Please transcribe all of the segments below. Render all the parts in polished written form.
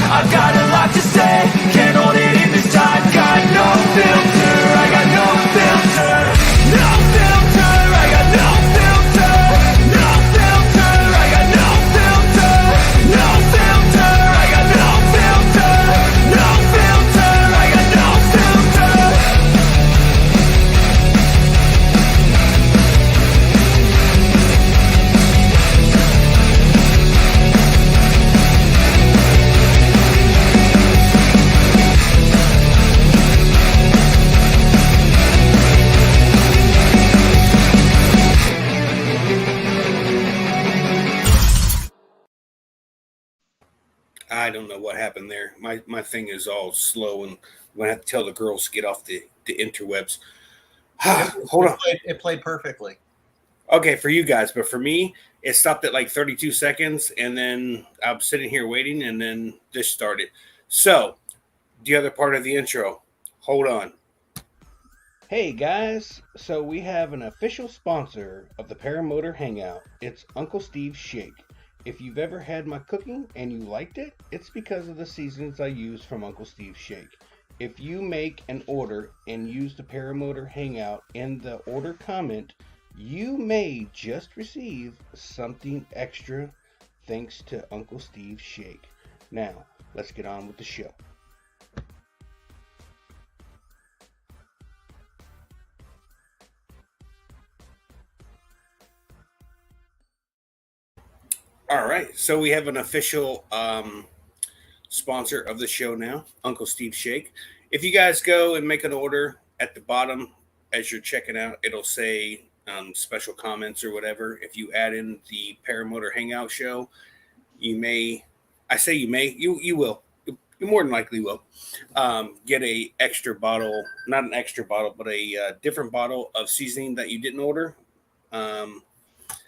I've got a lot to say, can't hold it in this time. Got no filter, I got no filter. No filter, I got no filter. No filter, I got no filter. No filter, I got no filter. No filter, I got no filter. I don't know what happened there. My thing is all slow, and I'm gonna have to tell the girls to get off the interwebs. Hold on. It played perfectly. Okay, for you guys, but for me, it stopped at like 32 seconds, and then I'm sitting here waiting, and then this started. So, the other part of the intro. Hold on. Hey guys, so we have an official sponsor of the Paramotor Hangout. It's Uncle Steve's Shake. If you've ever had my cooking and you liked it, it's because of the seasonings I use from Uncle Steve's Shake. If you make an order and use the Paramotor Hangout in the order comment, you may just receive something extra thanks to Uncle Steve's Shake. Now, let's get on with the show. All right, so we have an official sponsor of the show now, Uncle Steve's Shake. If you guys go and make an order at the bottom as you're checking out, it'll say special comments or whatever. If you add in the Paramotor Hangout show, you may, I say you may, you will, you more than likely will get a extra bottle, not an extra bottle, but a different bottle of seasoning that you didn't order.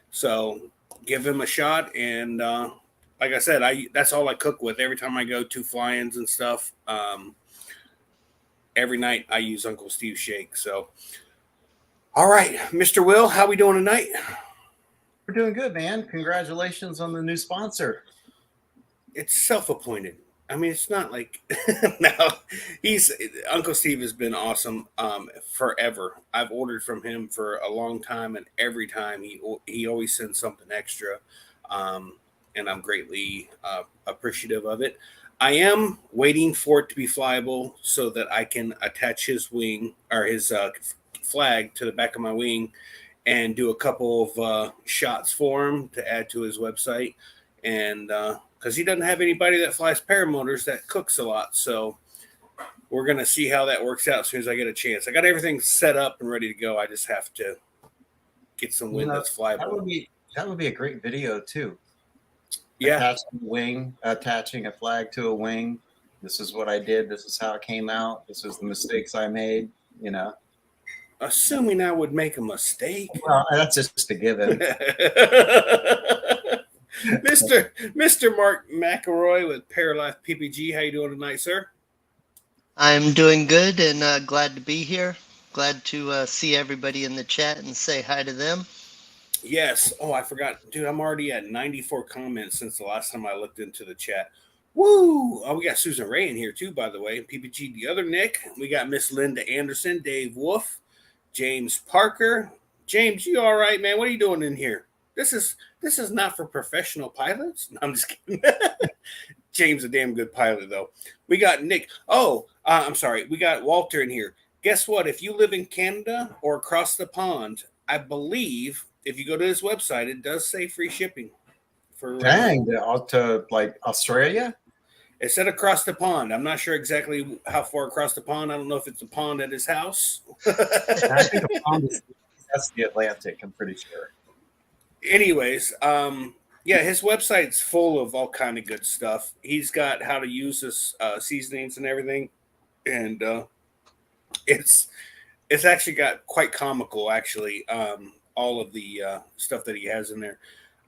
So give him a shot, and like I said, that's all I cook with every time I go to fly-ins and stuff. Every night I use Uncle Steve's Shake. So, all right, Mr. Will, how we doing tonight? We're doing good, man. Congratulations on the new sponsor. It's self-appointed. I mean, it's not like no. Uncle Steve has been awesome forever. I've ordered from him for a long time, and every time he always sends something extra, and I'm greatly appreciative of it. I am waiting for it to be flyable so that I can attach his wing or his flag to the back of my wing and do a couple of shots for him to add to his website, and because he doesn't have anybody that flies paramotors that cooks a lot. So we're going to see how that works out as soon as I get a chance. I got everything set up and ready to go. I just have to get some wind that's flyable. That would be a great video too. Yeah. Attaching a flag to a wing. This is what I did. This is how it came out. This is the mistakes I made, you know. Assuming I would make a mistake. Well, that's just a given. Mr. Mark McElroy with Paralife PPG. How you doing tonight, sir? I'm doing good and glad to be here. Glad to see everybody in the chat and say hi to them. Yes. Oh, I forgot. Dude, I'm already at 94 comments since the last time I looked into the chat. Woo! Oh, we got Susan Ray in here too, by the way. PPG, the other Nick. We got Miss Linda Anderson, Dave Wolf, James Parker. James, you all right, man? What are you doing in here? This is not for professional pilots. No, I'm just kidding. James, a damn good pilot, though. We got Nick. Oh, I'm sorry. We got Walter in here. Guess what? If you live in Canada or across the pond, I believe if you go to his website, it does say free shipping. Dang, to like Australia? It said across the pond. I'm not sure exactly how far across the pond. I don't know if it's a pond at his house. I think a pond that's the Atlantic, I'm pretty sure. Anyways, yeah, his website's full of all kind of good stuff. He's got how to use his seasonings and everything, and it's actually got quite comical, actually. All of the stuff that he has in there.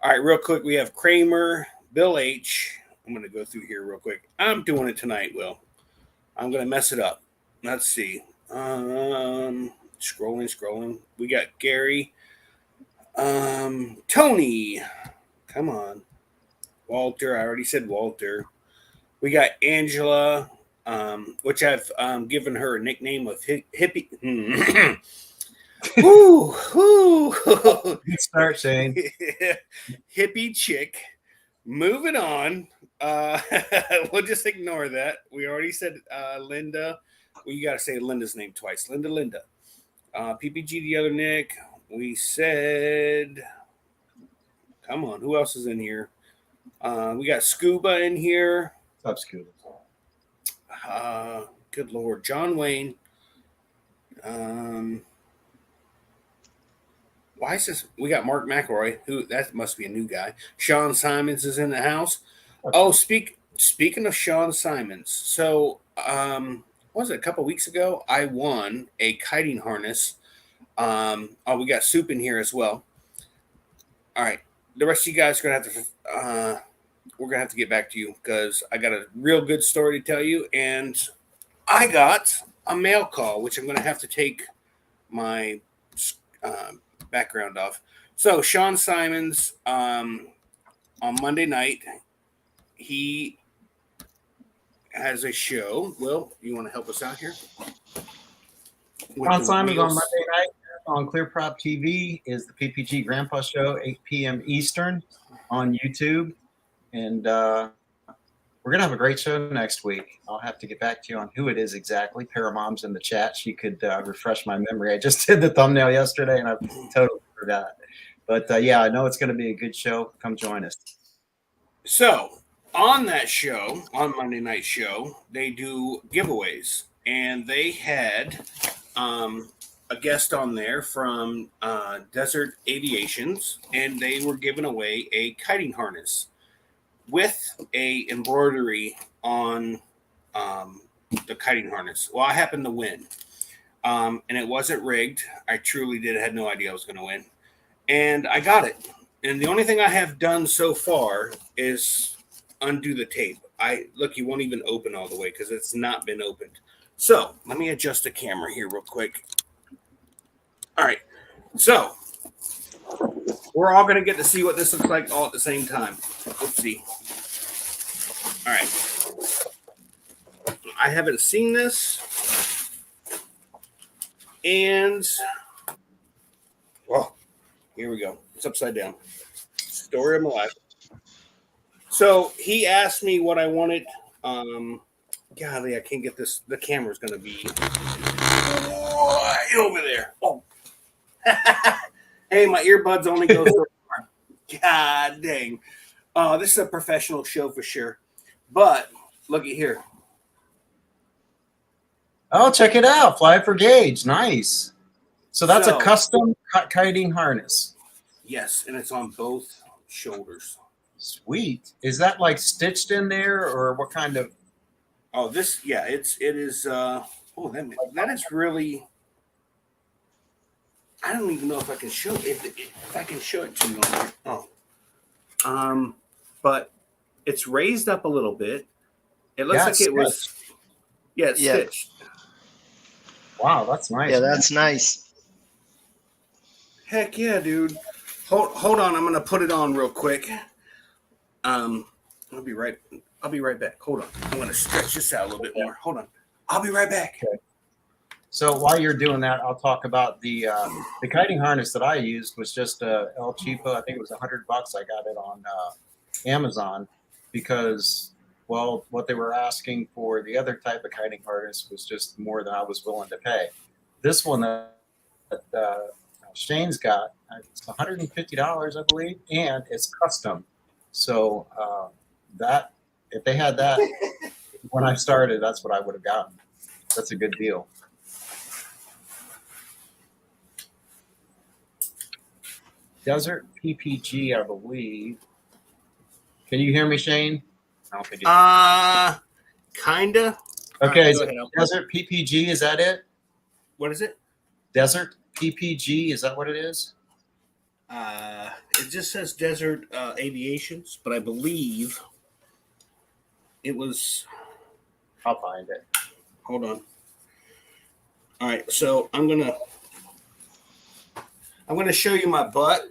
All right, real quick, we have Kramer, Bill H. I'm going to go through here real quick. I'm doing it tonight, Will. I'm going to mess it up. Let's see. Scrolling. We got Gary. Tony. Come on. Walter. I already said Walter. We got Angela, which I've given her a nickname of hippie. Woo, woo. Good start, Shane. Hippie chick. Moving on. Uh, we'll just ignore that. We already said Linda. Well, you got to say Linda's name twice. Linda. PPG, the other Nick. We said, come on, who else is in here? We got Scuba in here. What's up, Scuba? Good Lord. John Wayne. Why is this? We got Mark McElroy, who that must be a new guy. Sean Simons is in the house. Oh, speaking of Sean Simons, so what was it, a couple weeks ago? I won a kiting harness. We got Soup in here as well. All right, the rest of you guys are gonna have to. We're gonna have to get back to you because I got a real good story to tell you, and I got a mail call, which I'm gonna have to take my background off. So Sean Simons, on Monday night, he has a show. Will, you want to help us out here? Ron Simons on Monday night on Clear Prop TV is the PPG Grandpa Show, 8 p.m. Eastern on YouTube. And we're going to have a great show next week. I'll have to get back to you on who it is exactly. Paramom's in the chat. She could refresh my memory. I just did the thumbnail yesterday, and I totally forgot. But, yeah, I know it's going to be a good show. Come join us. So on that show, on Monday night show, they do giveaways. And they had a guest on there from Desert Aviations, and they were giving away a kiting harness with a embroidery on the kiting harness. Well, I happened to win, and it wasn't rigged. I truly had no idea I was going to win, and I got it. And the only thing I have done so far is undo the tape. Look, you won't even open all the way because it's not been opened. So let me adjust the camera here real quick. All right, so we're all going to get to see what this looks like all at the same time. Let's see. All right. I haven't seen this. And, well, here we go. It's upside down. Story of my life. So he asked me what I wanted. Golly, I can't get this. The camera's going to be right over there. Oh. Hey, my earbuds only go so far. God dang. This is a professional show for sure. But look at here. Oh, check it out. Fly for gauge. Nice. So that's a custom kiting harness. Yes, and it's on both shoulders. Sweet. Is that like stitched in there, or what kind of? Oh, this, yeah, it is. That is really. I don't even know if I can show it. If I can show it to you. But it's raised up a little bit. It looks like it was. Yeah, it's stitched. Wow, that's nice. Yeah, that's nice. Heck yeah, dude. Hold on, I'm gonna put it on real quick. I'll be right back. Hold on. I'm gonna stretch this out a little bit more. Hold on. I'll be right back. Okay. So while you're doing that, I'll talk about the kiting harness that I used was just El Cheapo. I think it was $100. I got it on Amazon because, well, what they were asking for the other type of kiting harness was just more than I was willing to pay. This one that Shane's got, it's $150, I believe, and it's custom. So that if they had that when I started, that's what I would have gotten. That's a good deal. Desert PPG, I believe. Can you hear me, Shane? I don't think Kinda. Okay, Right, Desert PPG, is that it? What is it? Desert PPG, is that what it is? It just says Desert Aviations, but I believe it was. I'll find it. Hold on. All right, so I'm gonna show you my butt.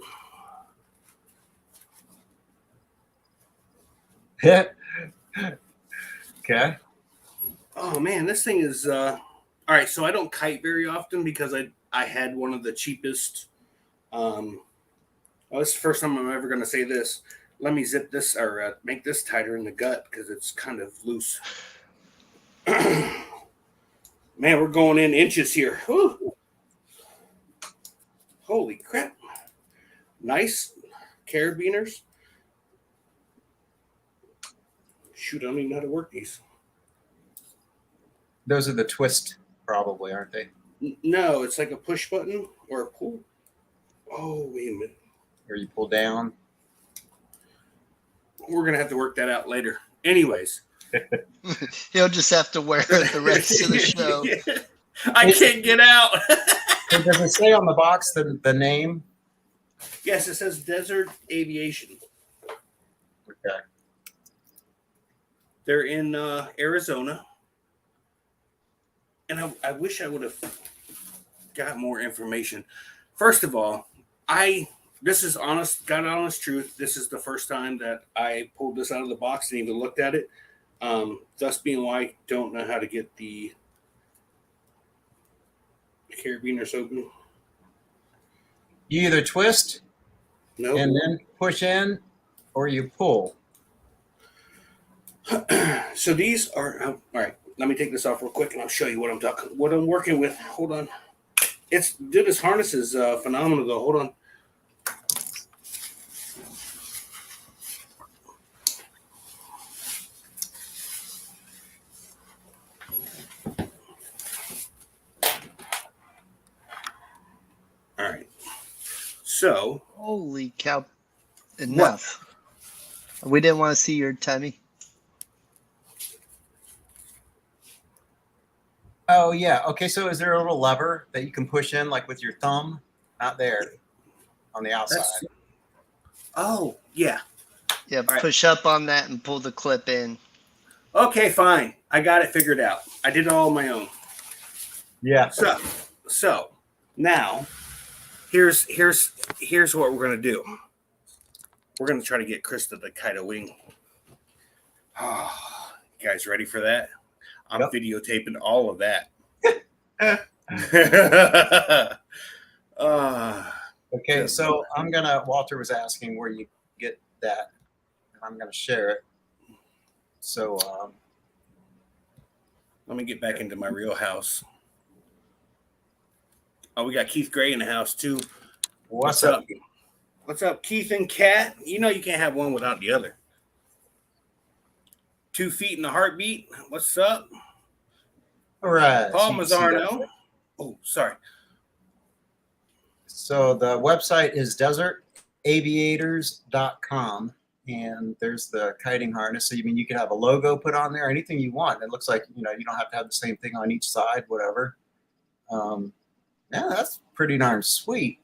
Okay. Oh man, this thing is all right. So I don't kite very often because I had one of the cheapest. Well, this is the first time I'm ever going to say this. Let me zip this or make this tighter in the gut because it's kind of loose. Man, we're going in inches here. Whew. Holy crap! Nice carabiners. Shoot, I don't even know how to work these. Those are the twist, probably, aren't they? No, it's like a push button or a pull. Oh, wait a minute. Or you pull down. We're going to have to work that out later. Anyways. He'll just have to wear it the rest of the show. I can't get out. Does it say on the box the name? Yes, it says Desert Aviation. Okay. They're in Arizona. And I wish I would have got more information. First of all, this is honest truth. This is the first time that I pulled this out of the box and even looked at it. Thus being why I don't know how to get the carabiners open. You either twist No. and then push in, or you pull. So these are all right. Let me take this off real quick, and I'll show you what I'm working with. Hold on. This harness is phenomenal, though. Hold on. All right. So. Holy cow! Enough. What? We didn't want to see your tummy. Oh, yeah. Okay, so is there a little lever that you can push in, like with your thumb? Not there, on the outside. Oh, yeah. Yeah, right. Push up on that and pull the clip in. Okay, fine. I got it figured out. I did it all on my own. Yeah. So now, here's what we're gonna do. We're gonna try to get Krista to kite a wing. Oh, you guys ready for that? I'm videotaping all of that. Okay, so Walter was asking where you get that, and I'm gonna share it. So let me get back into my real house. Oh, we got Keith Gray in the house too. What's up? What's up, Keith and Kat? You know you can't have one without the other. 2 feet in a heartbeat. What's up? All right. Paul Mazzarno. Oh, sorry. So the website is desertaviators.com, and there's the kiting harness. So you can have a logo put on there, anything you want. It looks like, you don't have to have the same thing on each side, whatever. Yeah, that's pretty darn sweet.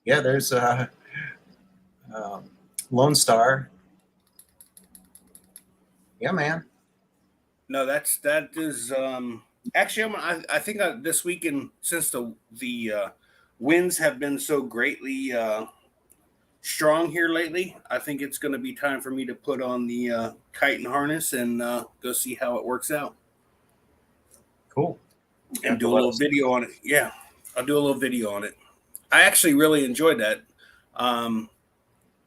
Yeah, there's Lone Star. Yeah, man. No, that is actually I think this weekend, since the winds have been so greatly strong here lately, I think it's going to be time for me to put on the kite and harness and go see how it works out. Cool. And do a little video on it. Yeah, I'll do a little video on it. I actually really enjoyed that.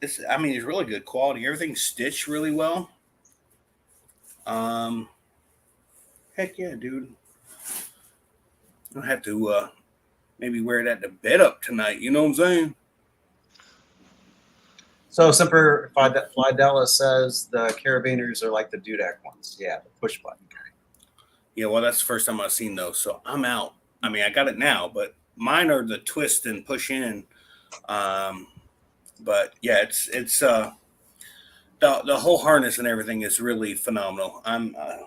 It's really good quality. Everything's stitched really well. Heck yeah, dude. I'll have to maybe wear that to bed up tonight. You know what I'm saying? So Semper Flydella says the carabiners are like the dudek ones. Yeah, the push button kind. Yeah, well, that's the first time I've seen those, so I'm out. I got it now, but mine are the twist and push in. But yeah, it's the whole harness and everything is really phenomenal. I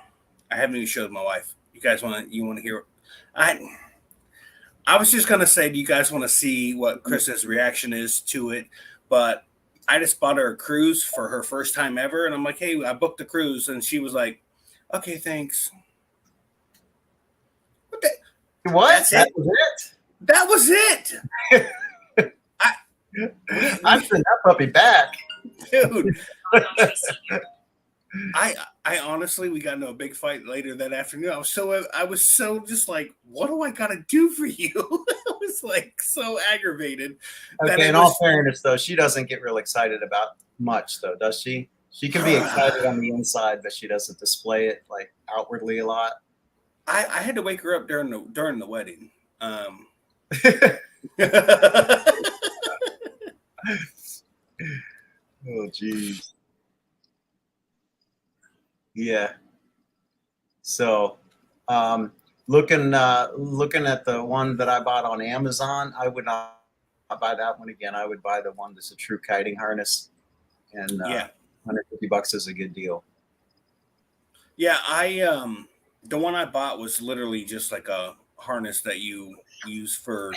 haven't even showed my wife. You guys want to hear? I was just gonna say, do you guys want to see what Krista's reaction is to it? But I just bought her a cruise for her first time ever, and I'm like, hey, I booked the cruise, and she was like, okay, thanks. What? That's That it. was it? That was it. I sent that puppy back. Dude, I honestly, we got into a big fight later that afternoon. I was so just like, what do I gotta do for you? I was like so aggravated. That Okay, it in all was. fairness, though, she doesn't get real excited about much, though, does she? She can be excited on the inside, but she doesn't display it like outwardly a lot. I had to wake her up during the wedding. Oh, geez. Yeah. So, looking at the one that I bought on Amazon, I would not buy that one again. I would buy the one that's a true kiting harness, and Yeah. $150 is a good deal. Yeah, the one I bought was literally just like a harness that you use for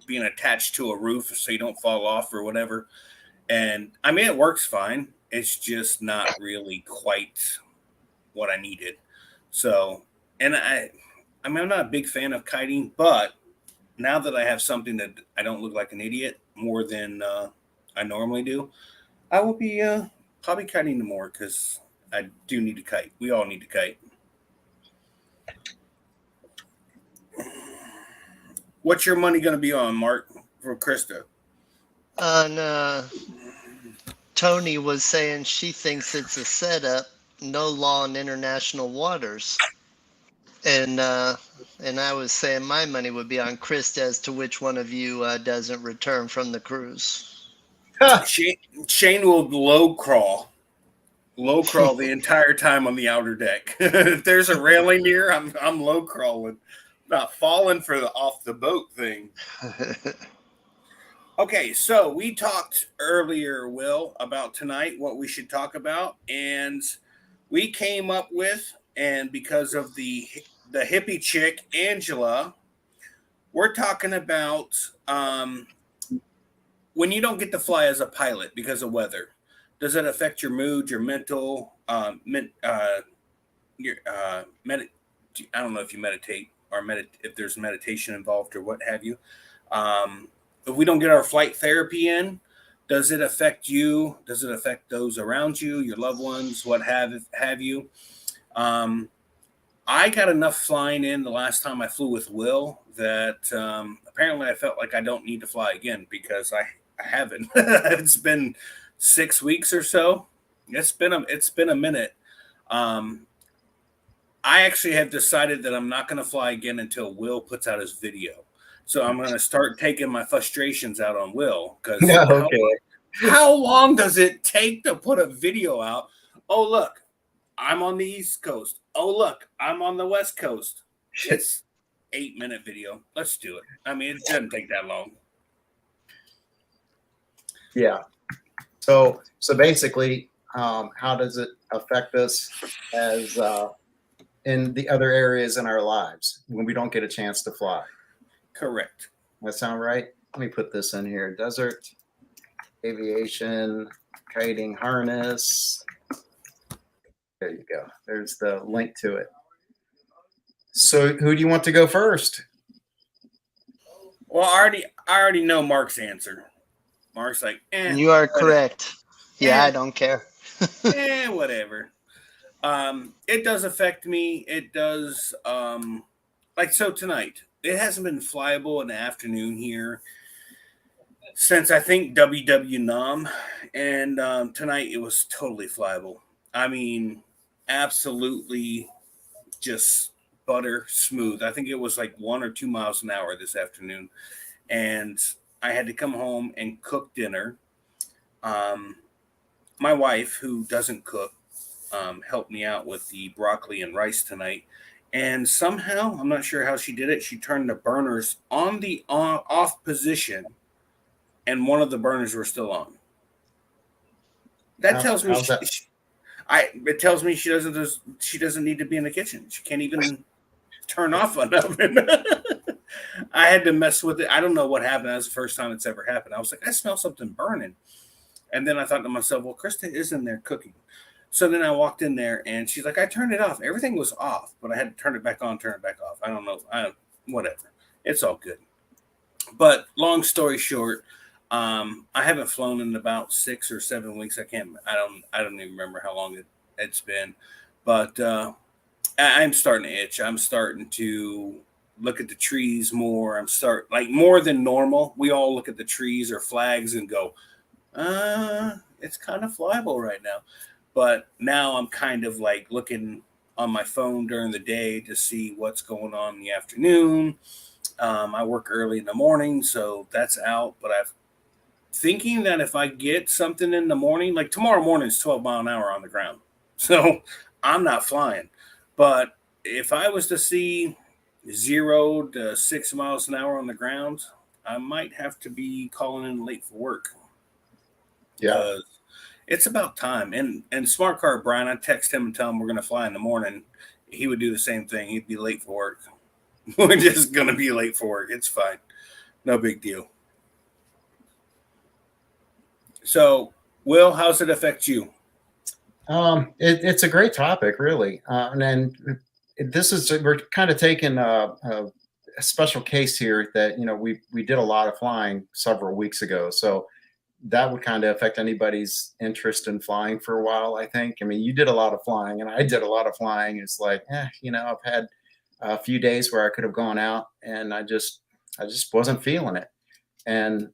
being attached to a roof so you don't fall off or whatever. And I mean, it works fine. It's just not really quite what I needed. So, and I mean, I'm not a big fan of kiting, but now that I have something that I don't look like an idiot more than I normally do, I will be probably kiting more because I do need to kite. We all need to kite. What's your money going to be on, Mark, for Krista? And Tony was saying she thinks it's a setup, no law in international waters. And I was saying my money would be on Chris as to which one of you doesn't return from the cruise. Shane will low crawl the entire time on the outer deck. If there's a railing near, I'm low crawling, not falling for the off the boat thing. Okay, so we talked earlier, Will, about tonight, what we should talk about, and we came up with, and because of the hippie chick, Angela, we're talking about when you don't get to fly as a pilot because of weather. Does it affect your mood, your mental, I don't know if you meditate or if there's meditation involved or what have you. If we don't get our flight therapy in, does it affect you? Does it affect those around you, your loved ones, what have you? I got enough flying in the last time I flew with Will that apparently I felt like I don't need to fly again because I haven't. It's been 6 weeks or so. It's been a minute. I actually have decided that I'm not going to fly again until Will puts out his video. So I'm going to start taking my frustrations out on Will because how long does it take to put a video out? Oh, look, I'm on the East Coast. Oh, look, I'm on the West Coast. It's 8-minute video. Let's do it. I mean, it doesn't take that long. Yeah. So basically, how does it affect us as in the other areas in our lives when we don't get a chance to fly? Correct. That sound right? Let me put this in here. Desert aviation kiting harness. There you go. There's the link to it. So who do you want to go first? Well, I already know Mark's answer. Mark's like, You are correct. Yeah, I don't care. Whatever. It does affect me. It does. Like so tonight. It hasn't been flyable in the afternoon here since I think WW Nam, and tonight it was totally flyable. I mean, absolutely just butter smooth. I think it was like 1 or 2 miles an hour this afternoon, and I had to come home and cook dinner. My wife, who doesn't cook, helped me out with the broccoli and rice tonight. And somehow, I'm not sure how she did it, she turned the burners on the off position, and one of the burners were still on. That tells me it tells me she doesn't need to be in the kitchen. She can't even turn off an oven. I had to mess with it. I don't know what happened. That was the first time it's ever happened. I was like, I smell something burning. And then I thought to myself, well, Krista is in there cooking. So then I walked in there and she's like, I turned it off. Everything was off, but I had to turn it back on, turn it back off. I don't know. Whatever. It's all good. But long story short, I haven't flown in about 6 or 7 weeks. I don't even remember how long it's been, but I'm starting to itch. I'm starting to look at the trees more. Like more than normal. We all look at the trees or flags and go, it's kind of flyable right now. But now I'm kind of like looking on my phone during the day to see what's going on in the afternoon. I work early in the morning, so that's out. But I've thinking that if I get something in the morning, like tomorrow morning is 12 mile an hour on the ground. So I'm not flying. But if I was to see 0 to 6 miles an hour on the ground, I might have to be calling in late for work. Yeah. It's about time. And Smart Car Brian, I text him and tell him we're going to fly in the morning. He would do the same thing. He'd be late for work. We're just going to be late for work. It's fine. No big deal. So, Will, how's it affect you? It's a great topic, really. And then we're kind of taking a special case here that, we did a lot of flying several weeks ago. So that would kind of affect anybody's interest in flying for a while, I think. I mean, you did a lot of flying and I did a lot of flying. It's like, I've had a few days where I could have gone out and I just wasn't feeling it. And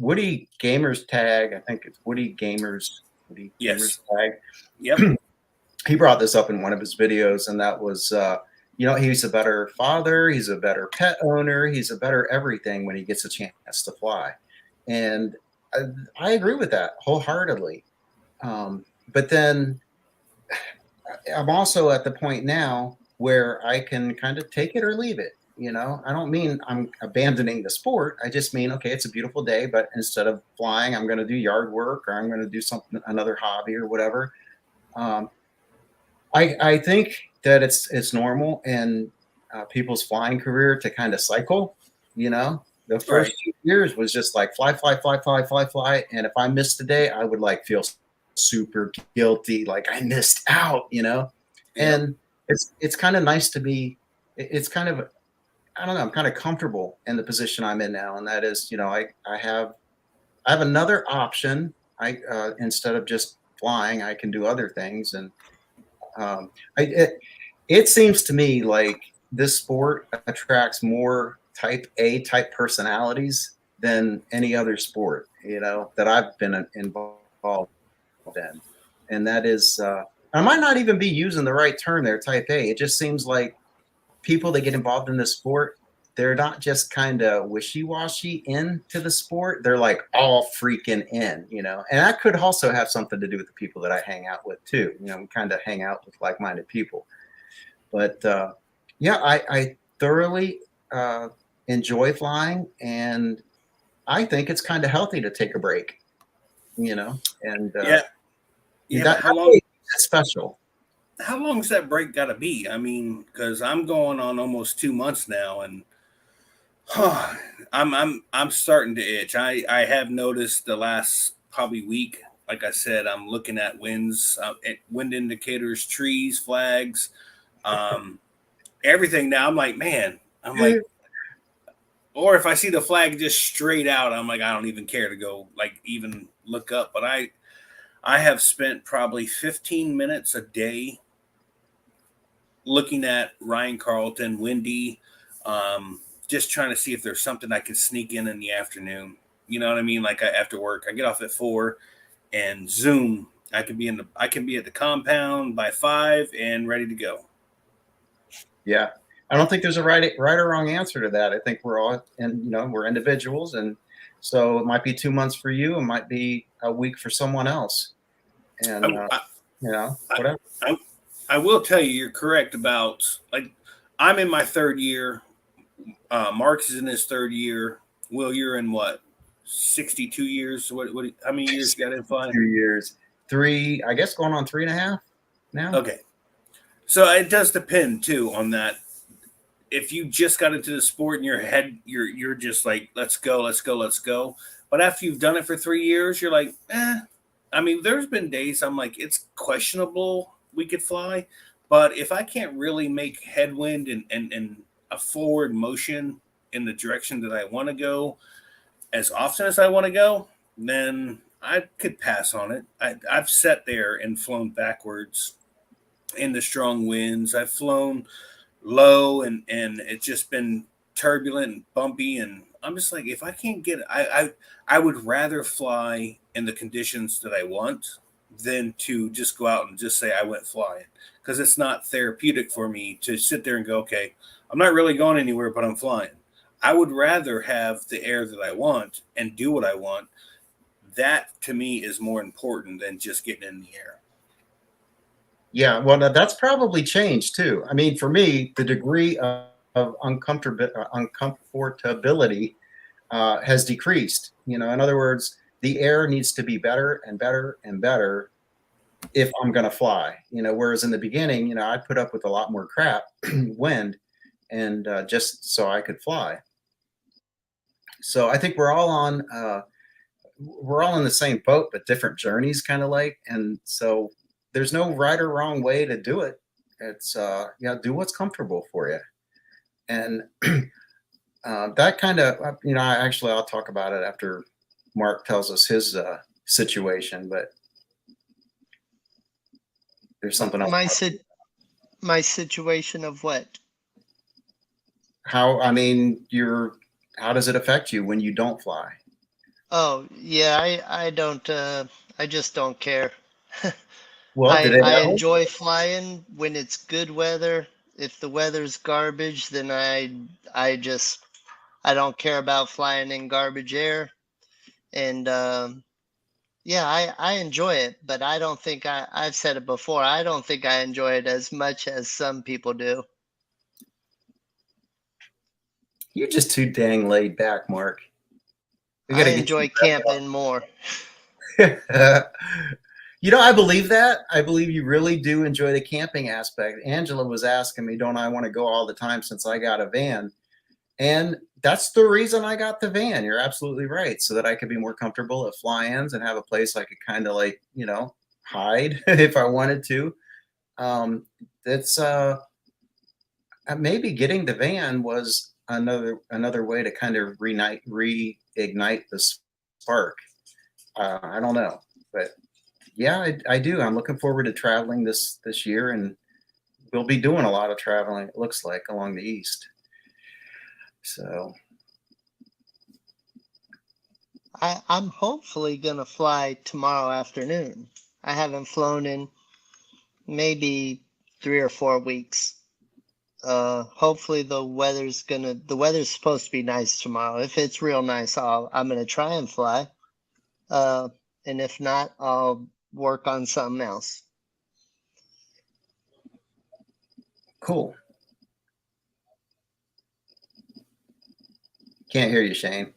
Woody Gamers Tag, I think it's Woody Gamers Yes. Tag. Yep. He brought this up in one of his videos, and that was, he's a better father, he's a better pet owner, he's a better everything when he gets a chance to fly. And I agree with that wholeheartedly. But then I'm also at the point now where I can kind of take it or leave it. I don't mean I'm abandoning the sport. I just mean, okay, it's a beautiful day, but instead of flying, I'm going to do yard work or I'm going to do another hobby or whatever. I think that it's normal in people's flying career to kind of cycle. The first 2 years was just like fly, fly, fly, fly, fly, fly. And if I missed a day, I would like feel super guilty, like I missed out, Yeah. And it's kind of nice to be. It's kind of, I don't know, I'm kind of comfortable in the position I'm in now, and that is, I have another option. Instead of just flying, I can do other things, and it seems to me like this sport attracts more type A type personalities than any other sport, that I've been involved in, and that is, I might not even be using the right term there, type A. It just seems like people that get involved in this sport, they're not just kind of wishy-washy into the sport. They're like all freaking in, and that could also have something to do with the people that I hang out with too. We kind of hang out with like-minded people. But I thoroughly enjoy flying, and I think it's kind of healthy to take a break, and How long? That's special. How long's that break got to be? I mean, because I'm going on almost 2 months now, and I'm starting to itch. I have noticed the last probably week. Like I said, I'm looking at wind indicators, trees, flags, everything. Now I'm like, man, or if I see the flag just straight out, I'm like, I don't even care to go like even look up. But I have spent probably 15 minutes a day looking at Ryan Carlton, Windy, just trying to see if there's something I can sneak in the afternoon. You know what I mean? Like after work, I get off at 4, and zoom, I can be at the compound by 5 and ready to go. Yeah, I don't think there's a right or wrong answer to that. I think we're all, and we're individuals, and so it might be 2 months for you, it might be a week for someone else, and whatever. I will tell you, you're correct about, like, I'm in my third year. Mark's is in his third year. Will, you're in what? 62 years. What? How many years you got in flying? 2 years, 3. I guess going on 3.5 now. Okay, so it does depend too on that. If you just got into the sport in your head, you're just like, let's go, let's go, let's go. But after you've done it for 3 years, you're like, I mean, there's been days I'm like, it's questionable we could fly, but if I can't really make headwind and a forward motion in the direction that I want to go, as often as I want to go, then I could pass on it. I've sat there and flown backwards in the strong winds. I've flown low and it's just been turbulent and bumpy. And I'm just like, if I can't get it, I would rather fly in the conditions that I want than to just go out and just say I went flying, because it's not therapeutic for me to sit there and go, okay, I'm not really going anywhere, but I'm flying. I would rather have the air that I want and do what I want. That to me is more important than just getting in the air. Yeah, well, that's probably changed too. I mean, for me, the degree of uncomfortability has decreased. You know, in other words, the air needs to be better and better and better if I'm going to fly. You know, whereas in the beginning, you know, I'd put up with a lot more crap, wind, and just so I could fly. So I think we're all in the same boat, but different journeys, kind of like. And so there's no right or wrong way to do it. It's do what's comfortable for you. And that kind of, you know, I'll talk about it after Mark tells us his situation, but there's something else. My situation of what? How does it affect you when you don't fly? Oh, yeah, I don't, I just don't care. Well, I enjoy flying when it's good weather. If the weather's garbage, then I don't care about flying in garbage air. And yeah, I enjoy it, but I don't think I've said it before. I don't think I enjoy it as much as some people do. You're just too dang laid back, Mark. I enjoy camping more. You know, I believe that. I believe you really do enjoy the camping aspect. Angela was asking me, don't I want to go all the time since I got a van? And that's the reason I got the van. You're absolutely right. So that I could be more comfortable at fly-ins and have a place I could kind of like, you know, hide if I wanted to. That's maybe getting the van was another way to kind of reignite the spark. I don't know, but yeah, I do. I'm looking forward to traveling this year, and we'll be doing a lot of traveling, it looks like, along the east. So I'm hopefully gonna fly tomorrow afternoon. I haven't flown in maybe 3 or 4 weeks. Hopefully the weather's supposed to be nice tomorrow. If it's real nice, I'm gonna try and fly. And if not, I'll work on something else. cool. Can't hear you, Shane.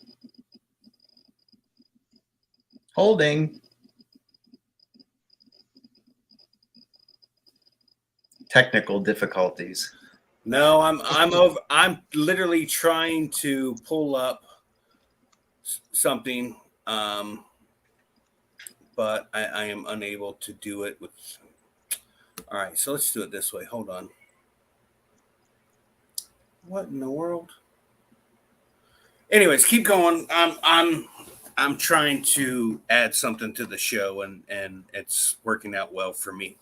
Holding. Technical difficulties. No, I'm literally trying to pull up something, but I am unable to do it with. All right, so let's do it this way. Hold on. What in the world? Anyways, keep going. I'm trying to add something to the show, and it's working out well for me.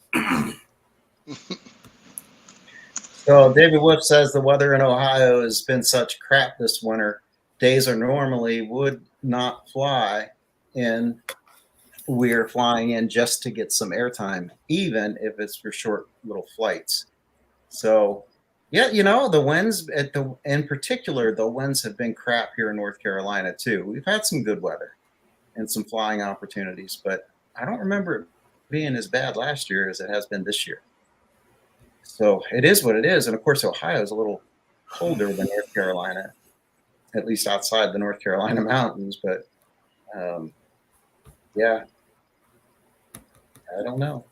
So David Wolf says the weather in Ohio has been such crap this winter. Days are normally would not fly in. We're flying in just to get some airtime, even if it's for short little flights. So, yeah, you know, the winds in particular, the winds have been crap here in North Carolina too. We've had some good weather and some flying opportunities, but I don't remember it being as bad last year as it has been this year. So it is what it is. And of course, Ohio is a little colder than North Carolina, at least outside the North Carolina mountains. But yeah, I don't know.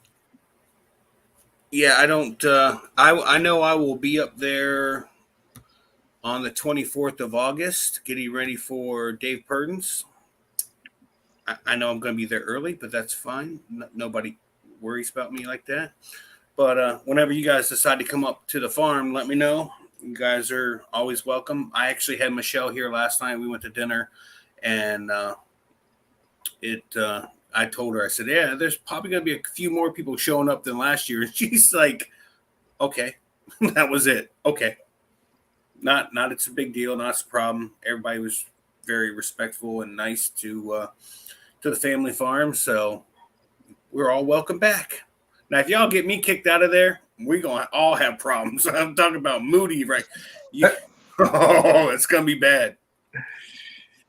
Yeah, I don't. I know I will be up there on the 24th of August, getting ready for Dave Purden's. I know I'm going to be there early, but that's fine. Nobody worries about me like that. But whenever you guys decide to come up to the farm, let me know. You guys are always welcome. I actually had Michelle here last night. We went to dinner, and I told her, I said, yeah, there's probably gonna be a few more people showing up than last year. And she's like, okay. That was it. Okay. Not it's a big deal, not a problem. Everybody was very respectful and nice to the family farm, so we're all welcome back. Now, if y'all get me kicked out of there, we're gonna all have problems. I'm talking about Moody, right? Yeah. Oh, it's gonna be bad.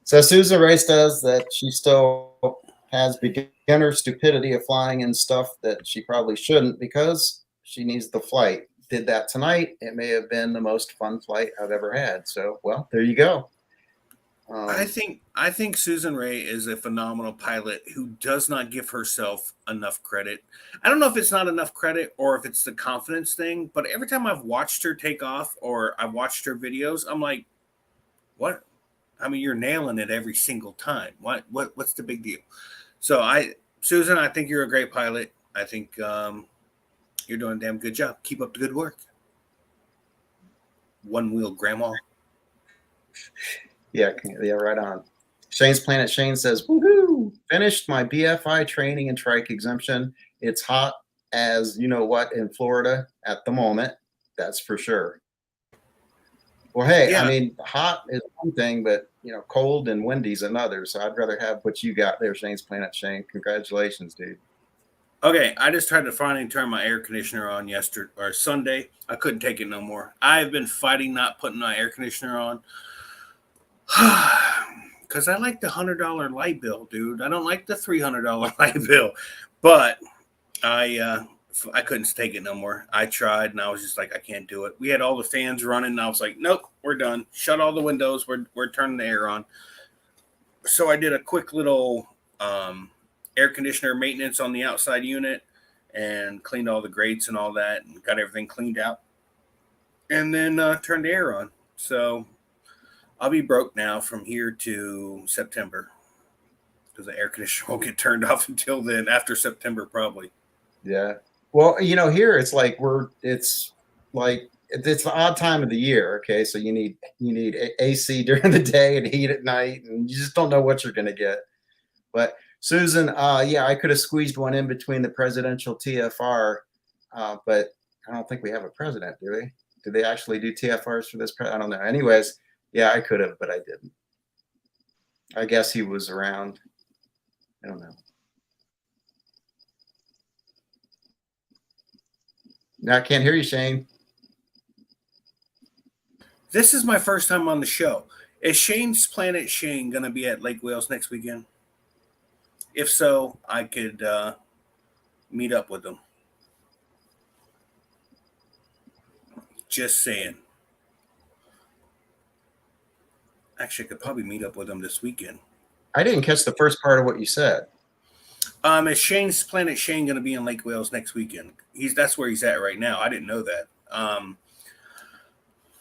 So Susan Ray says that she still has beginner stupidity of flying in stuff that she probably shouldn't because she needs the flight. Did that tonight. It may have been the most fun flight I've ever had. So, well, there you go. I think Susan Ray is a phenomenal pilot who does not give herself enough credit. I don't know if it's not enough credit or if it's the confidence thing, but every time I've watched her take off or I've watched her videos, I'm like, what? I mean, you're nailing it every single time. What's the big deal? So Susan, I think you're a great pilot. I think you're doing a damn good job. Keep up the good work. One wheel grandma. Yeah, right on. Shane's Planet Shane says, woohoo! Finished my BFI training and trike exemption. It's hot as you know what in Florida at the moment. That's for sure. Well, hey, Yeah. I mean, hot is one thing, but cold and windy is another. So I'd rather have what you got there, Shane's Planet Shane. Congratulations, dude. Okay, I just tried to finally turn my air conditioner on yesterday or Sunday. I couldn't take it no more. I've been fighting not putting my air conditioner on because I like the $100 light bill, dude. I don't like the $300 light bill, but I couldn't take it no more. I tried, and I was just like, I can't do it. We had all the fans running, and I was like, nope, we're done. Shut all the windows. We're turning the air on. So I did a quick little air conditioner maintenance on the outside unit and cleaned all the grates and all that and got everything cleaned out. And then turned the air on. So I'll be broke now from here to September because the air conditioner won't get turned off until then, after September probably. Yeah. Well, here it's like it's the odd time of the year. Okay, so you need AC during the day and heat at night, and you just don't know what you're going to get. But Susan, yeah, I could have squeezed one in between the presidential TFR, but I don't think we have a president, do we? Do they actually do TFRs for this? I don't know. Anyways, yeah, I could have, but I didn't. I guess he was around. I don't know. Now I can't hear you, Shane. This is my first time on the show. Is Shane's Planet Shane going to be at Lake Wales next weekend? If so, I could meet up with him. Just saying. Actually, I could probably meet up with him this weekend. I didn't catch the first part of what you said. Is Shane's Planet Shane going to be in Lake Wales next weekend? That's where he's at right now. I didn't know that.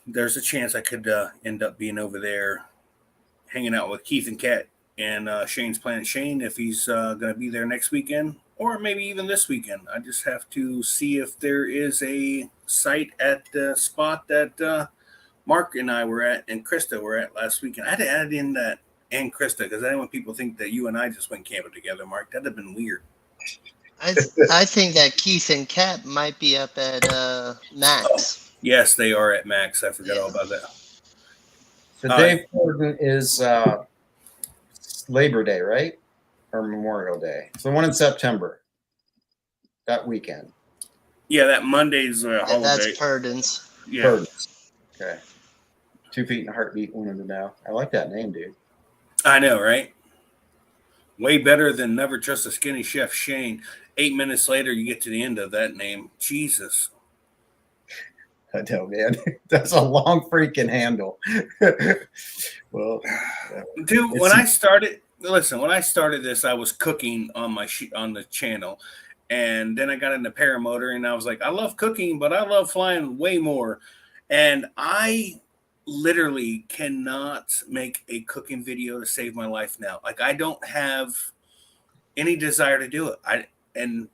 There's a chance I could end up being over there hanging out with Keith and Kat and Shane's Planet Shane if he's going to be there next weekend or maybe even this weekend. I just have to see if there is a site at the spot that Mark and I were at and Krista were at last weekend. I had to add in that and Krista because I didn't want people to think that you and I just went camping together, Mark. That'd have been weird. I think that Keith and Kat might be up at Max. Yes, they are at Max. I forgot all about that. So Dave Gordon is Labor Day, right? Or Memorial Day. It's the one in September. That weekend. Yeah, that Monday's holiday. That's Purdon's. Yeah. Purdon's. Okay. 2 Feet and a Heartbeat wanted to know. I like that name, dude. I know, right? Way better than Never Trust a Skinny Chef Shane. 8 minutes later, you get to the end of that name. Jesus. I know, man. That's a long freaking handle. Well, dude, when I started this, I was cooking on on the channel, and then I got into paramotor, and I was like, I love cooking, but I love flying way more, and I literally cannot make a cooking video to save my life now. Like I don't have any desire to do it. And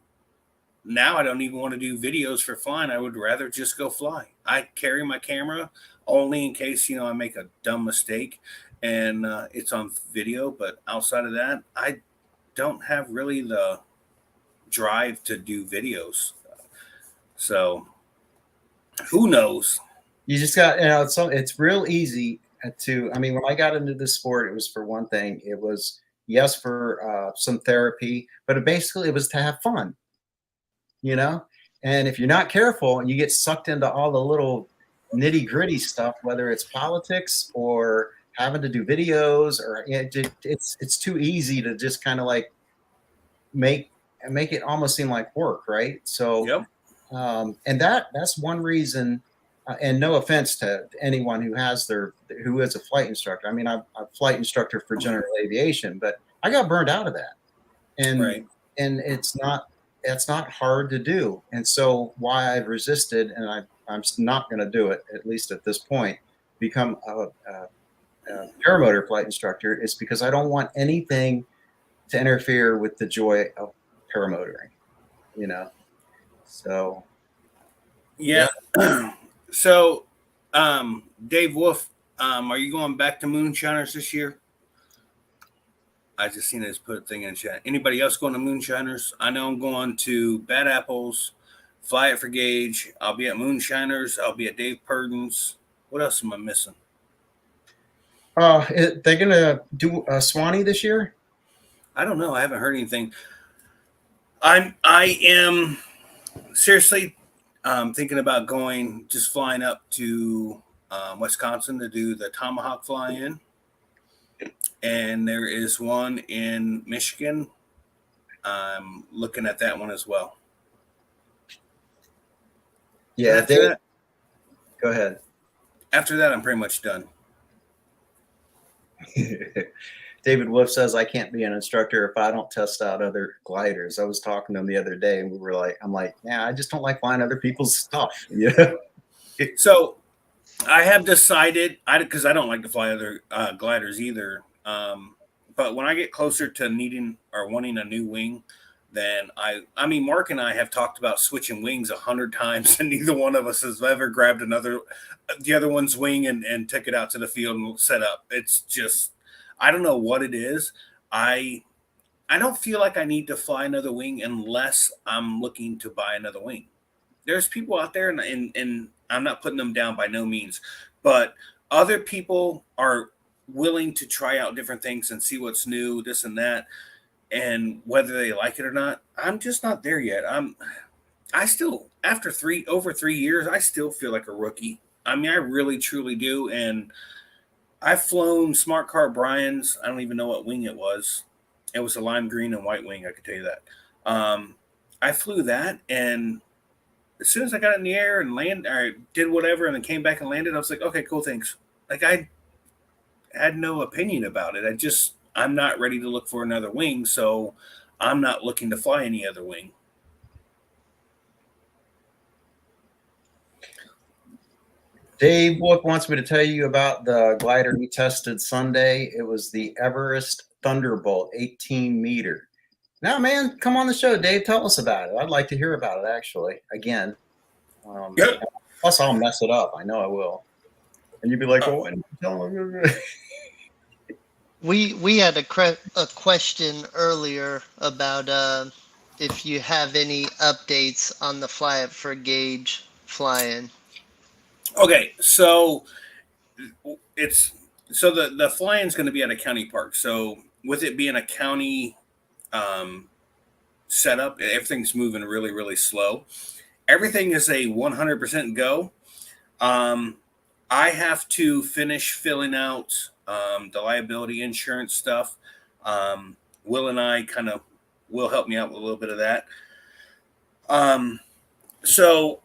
now I don't even want to do videos for flying. I would rather just go fly. I carry my camera only in case, I make a dumb mistake. and it's on video. But outside of that, I don't have really the drive to do videos. So who knows? You just got, it's real easy to, I mean, when I got into this sport, it was for one thing, it was, yes, for some therapy, but it was to have fun, you know? And if you're not careful, you get sucked into all the little nitty gritty stuff, whether it's politics or having to do videos, or it's too easy to just kind of like make it almost seem like work, right? So, Yep. and that's one reason. And no offense to anyone who is a flight instructor. I mean, I'm a flight instructor for general aviation, but I got burned out of that, and Right. and it's not hard to do. And so why I've resisted, and I'm not going to do it, at least at this point, become a paramotor flight instructor, is because I don't want anything to interfere with the joy of paramotoring, you know. So Yeah. So, Dave Wolf, are you going back to Moonshiners this year? I just seen his put a thing in chat. Anybody else going to Moonshiners? I know I'm going to Bad Apples, Fly It for Gauge. I'll be at Moonshiners. I'll be at Dave Purden's. What else am I missing? they're gonna do Swanee this year. I don't know. I haven't heard anything. I am seriously thinking about just flying up to Wisconsin to do the Tomahawk fly-in. And there is one in Michigan. I'm looking at that one as well. Yeah, Dave, go ahead. After that, I'm pretty much done. David Wolf says, I can't be an instructor if I don't test out other gliders. I was talking to him the other day, and I'm like, yeah, I just don't like flying other people's stuff. Yeah. So I have decided, because I don't like to fly other gliders either. But when I get closer to needing or wanting a new wing, then I mean, Mark and I have talked about switching wings 100 times, and neither one of us has ever grabbed the other one's wing and took it out to the field and set up. It's just, I don't know what it is. I don't feel like I need to fly another wing unless I'm looking to buy another wing. There's people out there, and I'm not putting them down by no means, but other people are willing to try out different things and see what's new, this and that, and whether they like it or not. I'm just not there yet. I still, after over 3 years, I still feel like a rookie. I mean, I really truly do. And I've flown Smart Car Brian's. I don't even know what wing it was. It was a lime green and white wing, I could tell you that. I flew that, and as soon as I got in the air and I did whatever and then came back and landed, I was like, okay, cool, thanks. Like, I had no opinion about it. I'm not ready to look for another wing, so I'm not looking to fly any other wing. Dave Wolf wants me to tell you about the glider we tested Sunday. It was the Everest Thunderbolt 18 meter. Now, man, come on the show, Dave. Tell us about it. I'd like to hear about it, actually, again. Yep. Plus, I'll mess it up. I know I will. And you'd be like, well, We had a question earlier about if you have any updates on the Fly It for Gauge flying. Okay, so the fly-in is going to be at a county park. So with it being a county setup, everything's moving really, really slow. Everything is a 100% go. I have to finish filling out the liability insurance stuff. Will and I will help me out with a little bit of that. So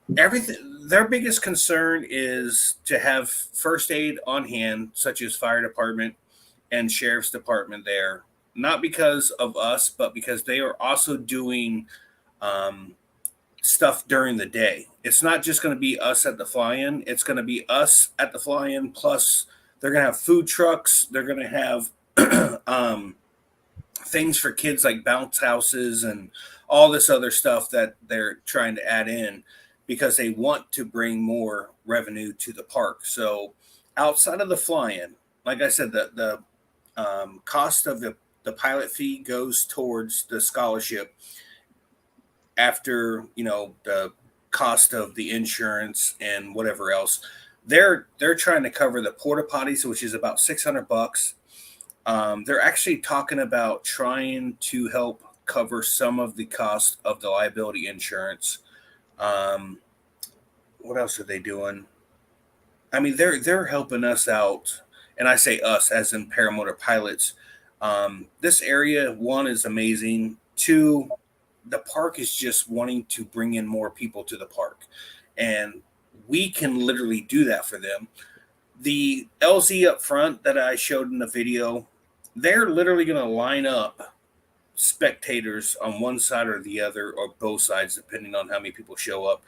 their biggest concern is to have first aid on hand, such as fire department and sheriff's department there, not because of us, but because they are also doing stuff during the day. It's not just going to be us at the fly-in. It's going to be us at the fly-in. Plus they're going to have food trucks. They're going to have things for kids like bounce houses and all this other stuff that they're trying to add in because they want to bring more revenue to the park. So outside of the fly-in, like I said, the cost of the pilot fee goes towards the scholarship after, the cost of the insurance and whatever else. They're trying to cover the porta potties, which is about $600. They're actually talking about trying to help cover some of the cost of the liability insurance. Um, what else are they doing? I mean, they're helping us out, and I say us as in paramotor pilots. This area, one, is amazing. Two, the park is just wanting to bring in more people to the park, and we can literally do that for them. The LZ up front that I showed in the video, they're literally going to line up spectators on one side or the other, or both sides, depending on how many people show up.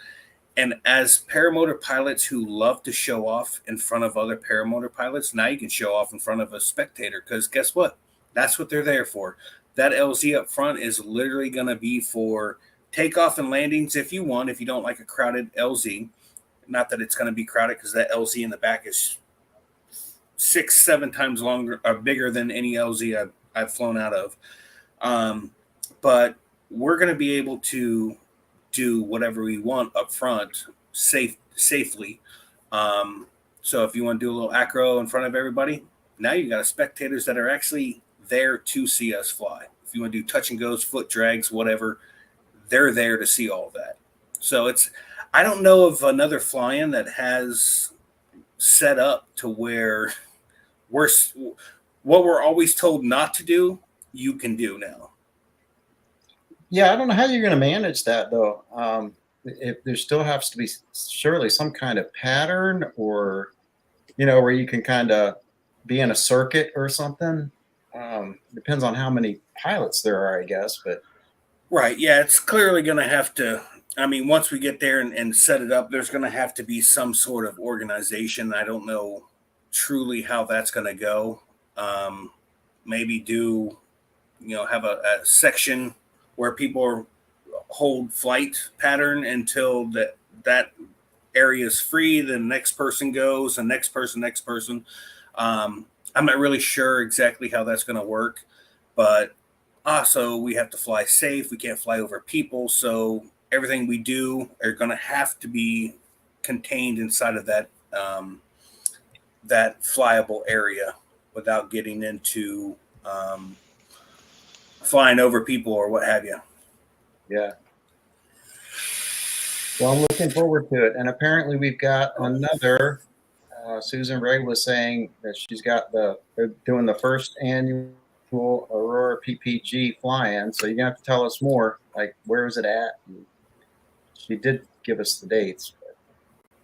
And as paramotor pilots who love to show off in front of other paramotor pilots, now you can show off in front of a spectator, because guess what? That's what they're there for. That LZ up front is literally going to be for takeoff and landings if you want, if you don't like a crowded LZ. Not that it's going to be crowded, because that LZ in the back is 6-7 times longer or bigger than any LZ I've flown out of. But we're going to be able to do whatever we want up front safely. So if you want to do a little acro in front of everybody, now you got spectators that are actually there to see us fly. If you want to do touch and goes, foot drags, whatever, they're there to see all that. So I don't know of another fly-in that has set up to where what we're always told not to do, you can do now. Yeah, I don't know how you're going to manage that, though. If there still has to be surely some kind of pattern, or, where you can kind of be in a circuit or something. Depends on how many pilots there are, I guess. But right, yeah, it's clearly going to have to. I mean, once we get there and set it up, there's going to have to be some sort of organization. I don't know truly how that's going to go. Maybe have a section where people hold flight pattern until that area is free. Then the next person goes, and next person. I'm not really sure exactly how that's going to work, but also we have to fly safe. We can't fly over people, so everything we do are going to have to be contained inside of that that flyable area without getting into flying over people or what have you. Yeah. Well, I'm looking forward to it. And apparently we've got another, Susan Ray was saying that they're doing the first annual Aurora PPG fly-in. So you're going to have to tell us more, like, where is it at? And she did give us the dates. But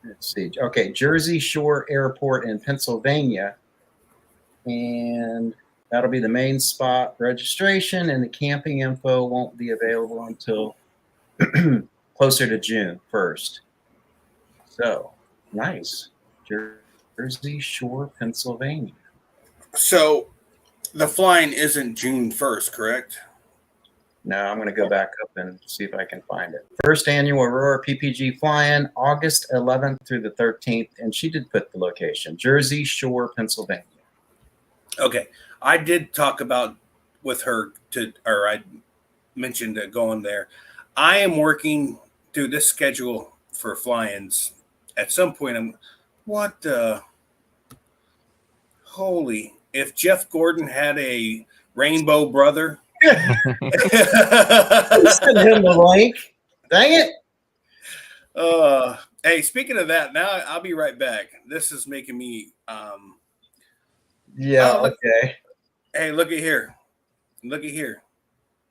let's see. Okay, Jersey Shore Airport in Pennsylvania. And that'll be the main spot. Registration and the camping info won't be available until closer to June 1st. So, nice. Jersey Shore, Pennsylvania. So, the flying isn't June 1st, correct? No, I'm going to go back up and see if I can find it. First annual Aurora PPG fly-in, August 11th through the 13th. And she did put the location, Jersey Shore, Pennsylvania. Okay. I did talk about with her I mentioned going there. I am working through this schedule for fly-ins. At some point, if Jeff Gordon had a rainbow brother. Send him the link. Dang it. Hey, speaking of that, now I'll be right back. This is making me okay. Hey, look at here.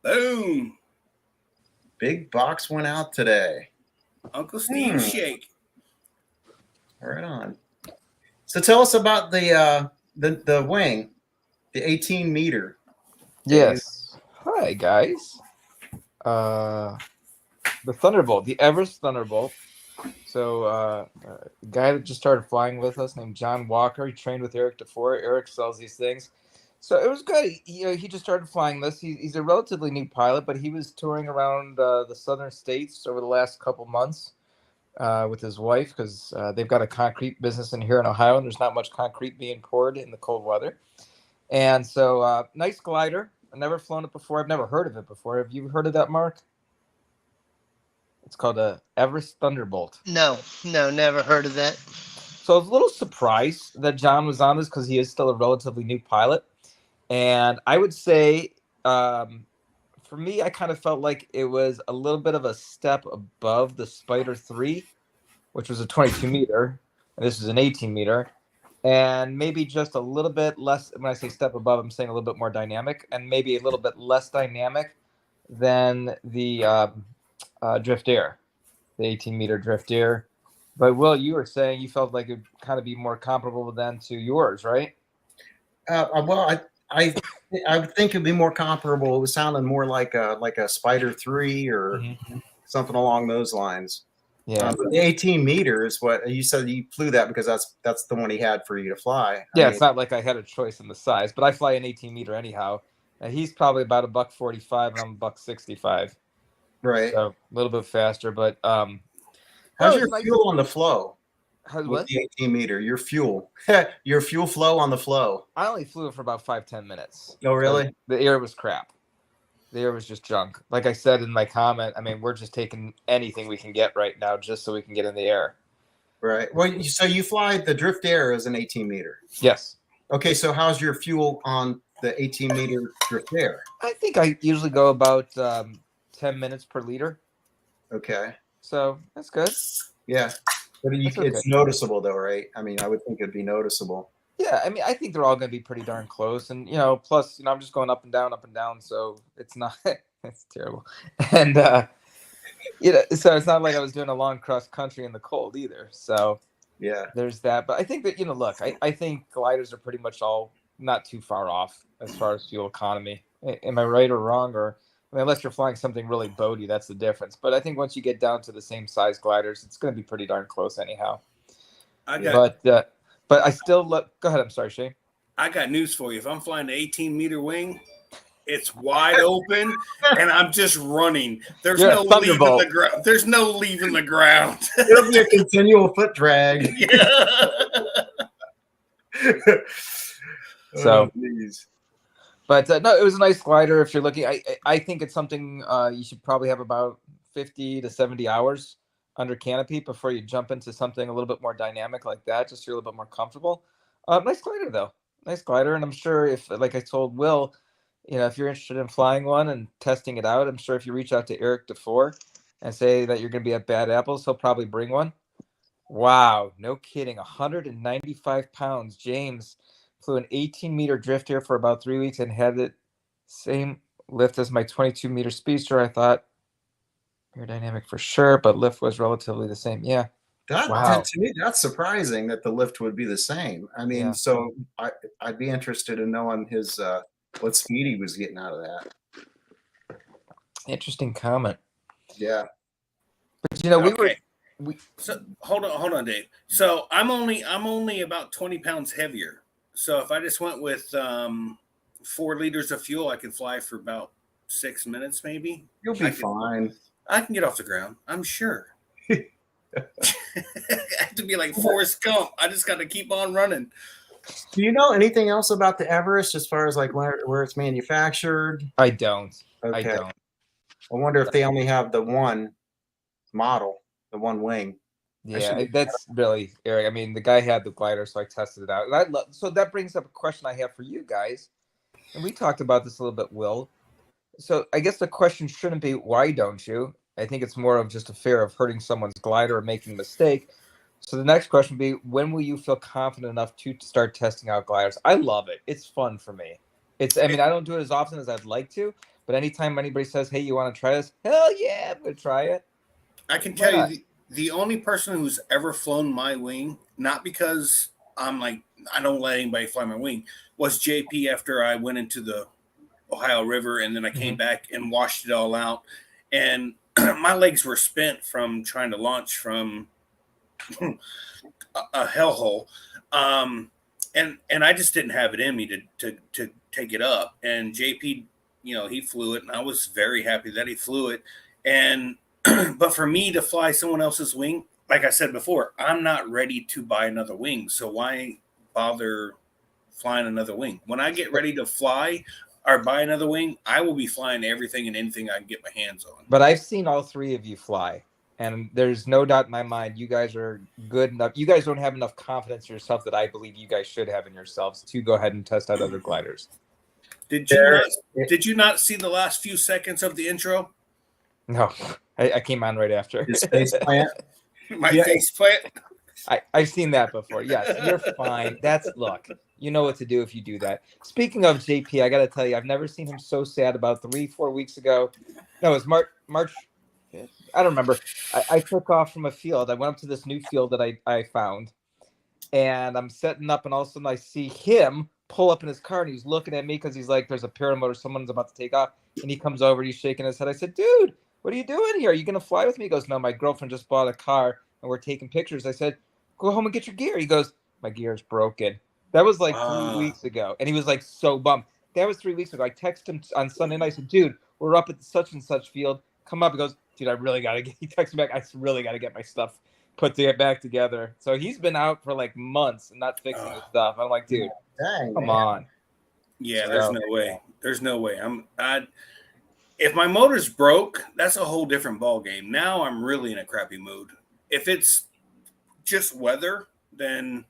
Boom. Big box went out today. Uncle Steve Shake. Right on. So tell us about the wing, the 18-meter. Yes. Hi, guys. The Thunderbolt, the Everest Thunderbolt. So a guy that just started flying with us named John Walker. He trained with Eric DeFore. Eric sells these things. So it was good. He just started flying this. He's a relatively new pilot, but he was touring around the southern states over the last couple months. with his wife because they've got a concrete business in here in Ohio, and there's not much concrete being poured in the cold weather. And so, nice glider. I've never flown it before. I've never heard of it before. Have you heard of that, Mark? It's called a Everest Thunderbolt. No, never heard of that. So I was a little surprised that John was on this because he is still a relatively new pilot. And I would say, for me, I kind of felt like it was a little bit of a step above the Spider 3, which was a 22 meter. And this is an 18 meter. And maybe just a little bit less. When I say step above, I'm saying a little bit more dynamic and maybe a little bit less dynamic than the Drift Air, the 18 meter Drift Air. But Will, you were saying you felt like it'd kind of be more comparable then to yours, right? Well, I would think it'd be more comparable. It was sounding more like a Spider 3 or something along those lines. Yeah. But the 18 meter is what you said. You flew that because that's the one he had for you to fly. Yeah, it's not like I had a choice in the size, but I fly an 18 meter anyhow. And he's probably about a $145 and I'm a $165. Right. So a little bit faster, but how's your fuel on the flow? How's With what? the 18 meter, your fuel flow on the flow. I only flew it for about 5-10 minutes. Oh, really? The air was crap. The air was just junk. Like I said in my comment, I mean, we're just taking anything we can get right now just so we can get in the air. Right. Well, so you fly the Drift Air as an 18 meter. Yes. Okay, so how's your fuel on the 18 meter Drift Air? I think I usually go about 10 minutes per liter. Okay. So that's good. Yeah. But That's okay. It's noticeable though, right? I mean, I would think it'd be noticeable. Yeah, I mean, I think they're all going to be pretty darn close, and plus, I'm just going up and down, so it's not. It's terrible, and so it's not like I was doing a long cross country in the cold either. So yeah, there's that. But I think that look, I think gliders are pretty much all not too far off as far as fuel economy. Am I right or wrong? Or I mean, unless you're flying something really boaty, that's the difference. But I think once you get down to the same size gliders, it's going to be pretty darn close anyhow. But I still look. Go ahead. I'm sorry, Shane. I got news for you. If I'm flying the 18 meter wing, it's wide open, and I'm just running. There's no leaving the ground. There's no leaving the ground. It'll be a continual foot drag. Yeah. So, but no, it was a nice glider. If you're looking, I think it's something you should probably have about 50 to 70 hours under canopy before you jump into something a little bit more dynamic like that, just so you're a little bit more comfortable. Nice glider though, nice glider. And I'm sure if, like I told Will, if you're interested in flying one and testing it out, I'm sure if you reach out to Eric DeFore and say that you're going to be at Bad Apples, he'll probably bring one. Wow, no kidding, 195 pounds. James flew an 18 meter Drift Air for about 3 weeks and had the same lift as my 22 meter Speedster. I thought, aerodynamic for sure, but lift was relatively the same. Yeah. Wow. To me, that's surprising that the lift would be the same. I mean, so I'd be interested in knowing his what speed he was getting out of that. Interesting comment. Yeah. But we So hold on, Dave. So I'm only about 20 pounds heavier. So if I just went with 4 liters of fuel, I can fly for about 6 minutes, maybe. You'll be fine. I can get off the ground, I'm sure. I have to be like Forrest Gump. I just got to keep on running. Do you know anything else about the Everest as far as like where it's manufactured? I don't. Okay. I don't. I wonder if they only have the one model, the one wing. Yeah, that's really Eric. I mean, the guy had the glider, so I tested it out. And so that brings up a question I have for you guys. And we talked about this a little bit, Will. So I guess the question shouldn't be, why don't you? I think it's more of just a fear of hurting someone's glider or making a mistake. So the next question would be, when will you feel confident enough to start testing out gliders? I love it. It's fun for me. I don't do it as often as I'd like to, but anytime anybody says, hey, you want to try this? Hell yeah, I'm going to try it. I can tell you the only person who's ever flown my wing, not because I'm like, I don't let anybody fly my wing, was JP after I went into the Ohio River and then I came back and washed it all out. And my legs were spent from trying to launch from a hellhole. And I just didn't have it in me to take it up. And JP, he flew it and I was very happy that he flew it. And, but for me to fly someone else's wing, like I said before, I'm not ready to buy another wing. So why bother flying another wing? When I get ready to fly or buy another wing, I will be flying everything and anything I can get my hands on. But I've seen all three of you fly, and there's no doubt in my mind you guys are good enough. You guys don't have enough confidence in yourself that I believe you guys should have in yourselves to go ahead and test out other gliders. Did you not see the last few seconds of the intro? No, I came on right after. His face plant. My face plant. I've seen that before. Yes, you're fine. Look, you know what to do if you do that. Speaking of JP, I got to tell you, I've never seen him so sad. About 3-4 weeks ago, no, it was March. I don't remember. I took off from a field. I went up to this new field that I found, and I'm setting up, and all of a sudden I see him pull up in his car, and he's looking at me because he's like, there's a paramotor, someone's about to take off, and he comes over, he's shaking his head. I said, dude, what are you doing here? Are you going to fly with me? He goes, no, my girlfriend just bought a car, and we're taking pictures. I said, go home and get your gear. He goes, my gear is broken. That was like 3 weeks ago, and he was like so bummed. That was 3 weeks ago. I texted him on Sunday night. I said, dude, we're up at such and such field. Come up. He goes, dude, I really got to get, he texted me back, I really got to get my stuff back together. So he's been out for like months and not fixing his stuff. I'm like, dude, come on. Yeah, there's no way. There's no way. If my motor's broke, that's a whole different ball game. Now I'm really in a crappy mood. If it's just weather, then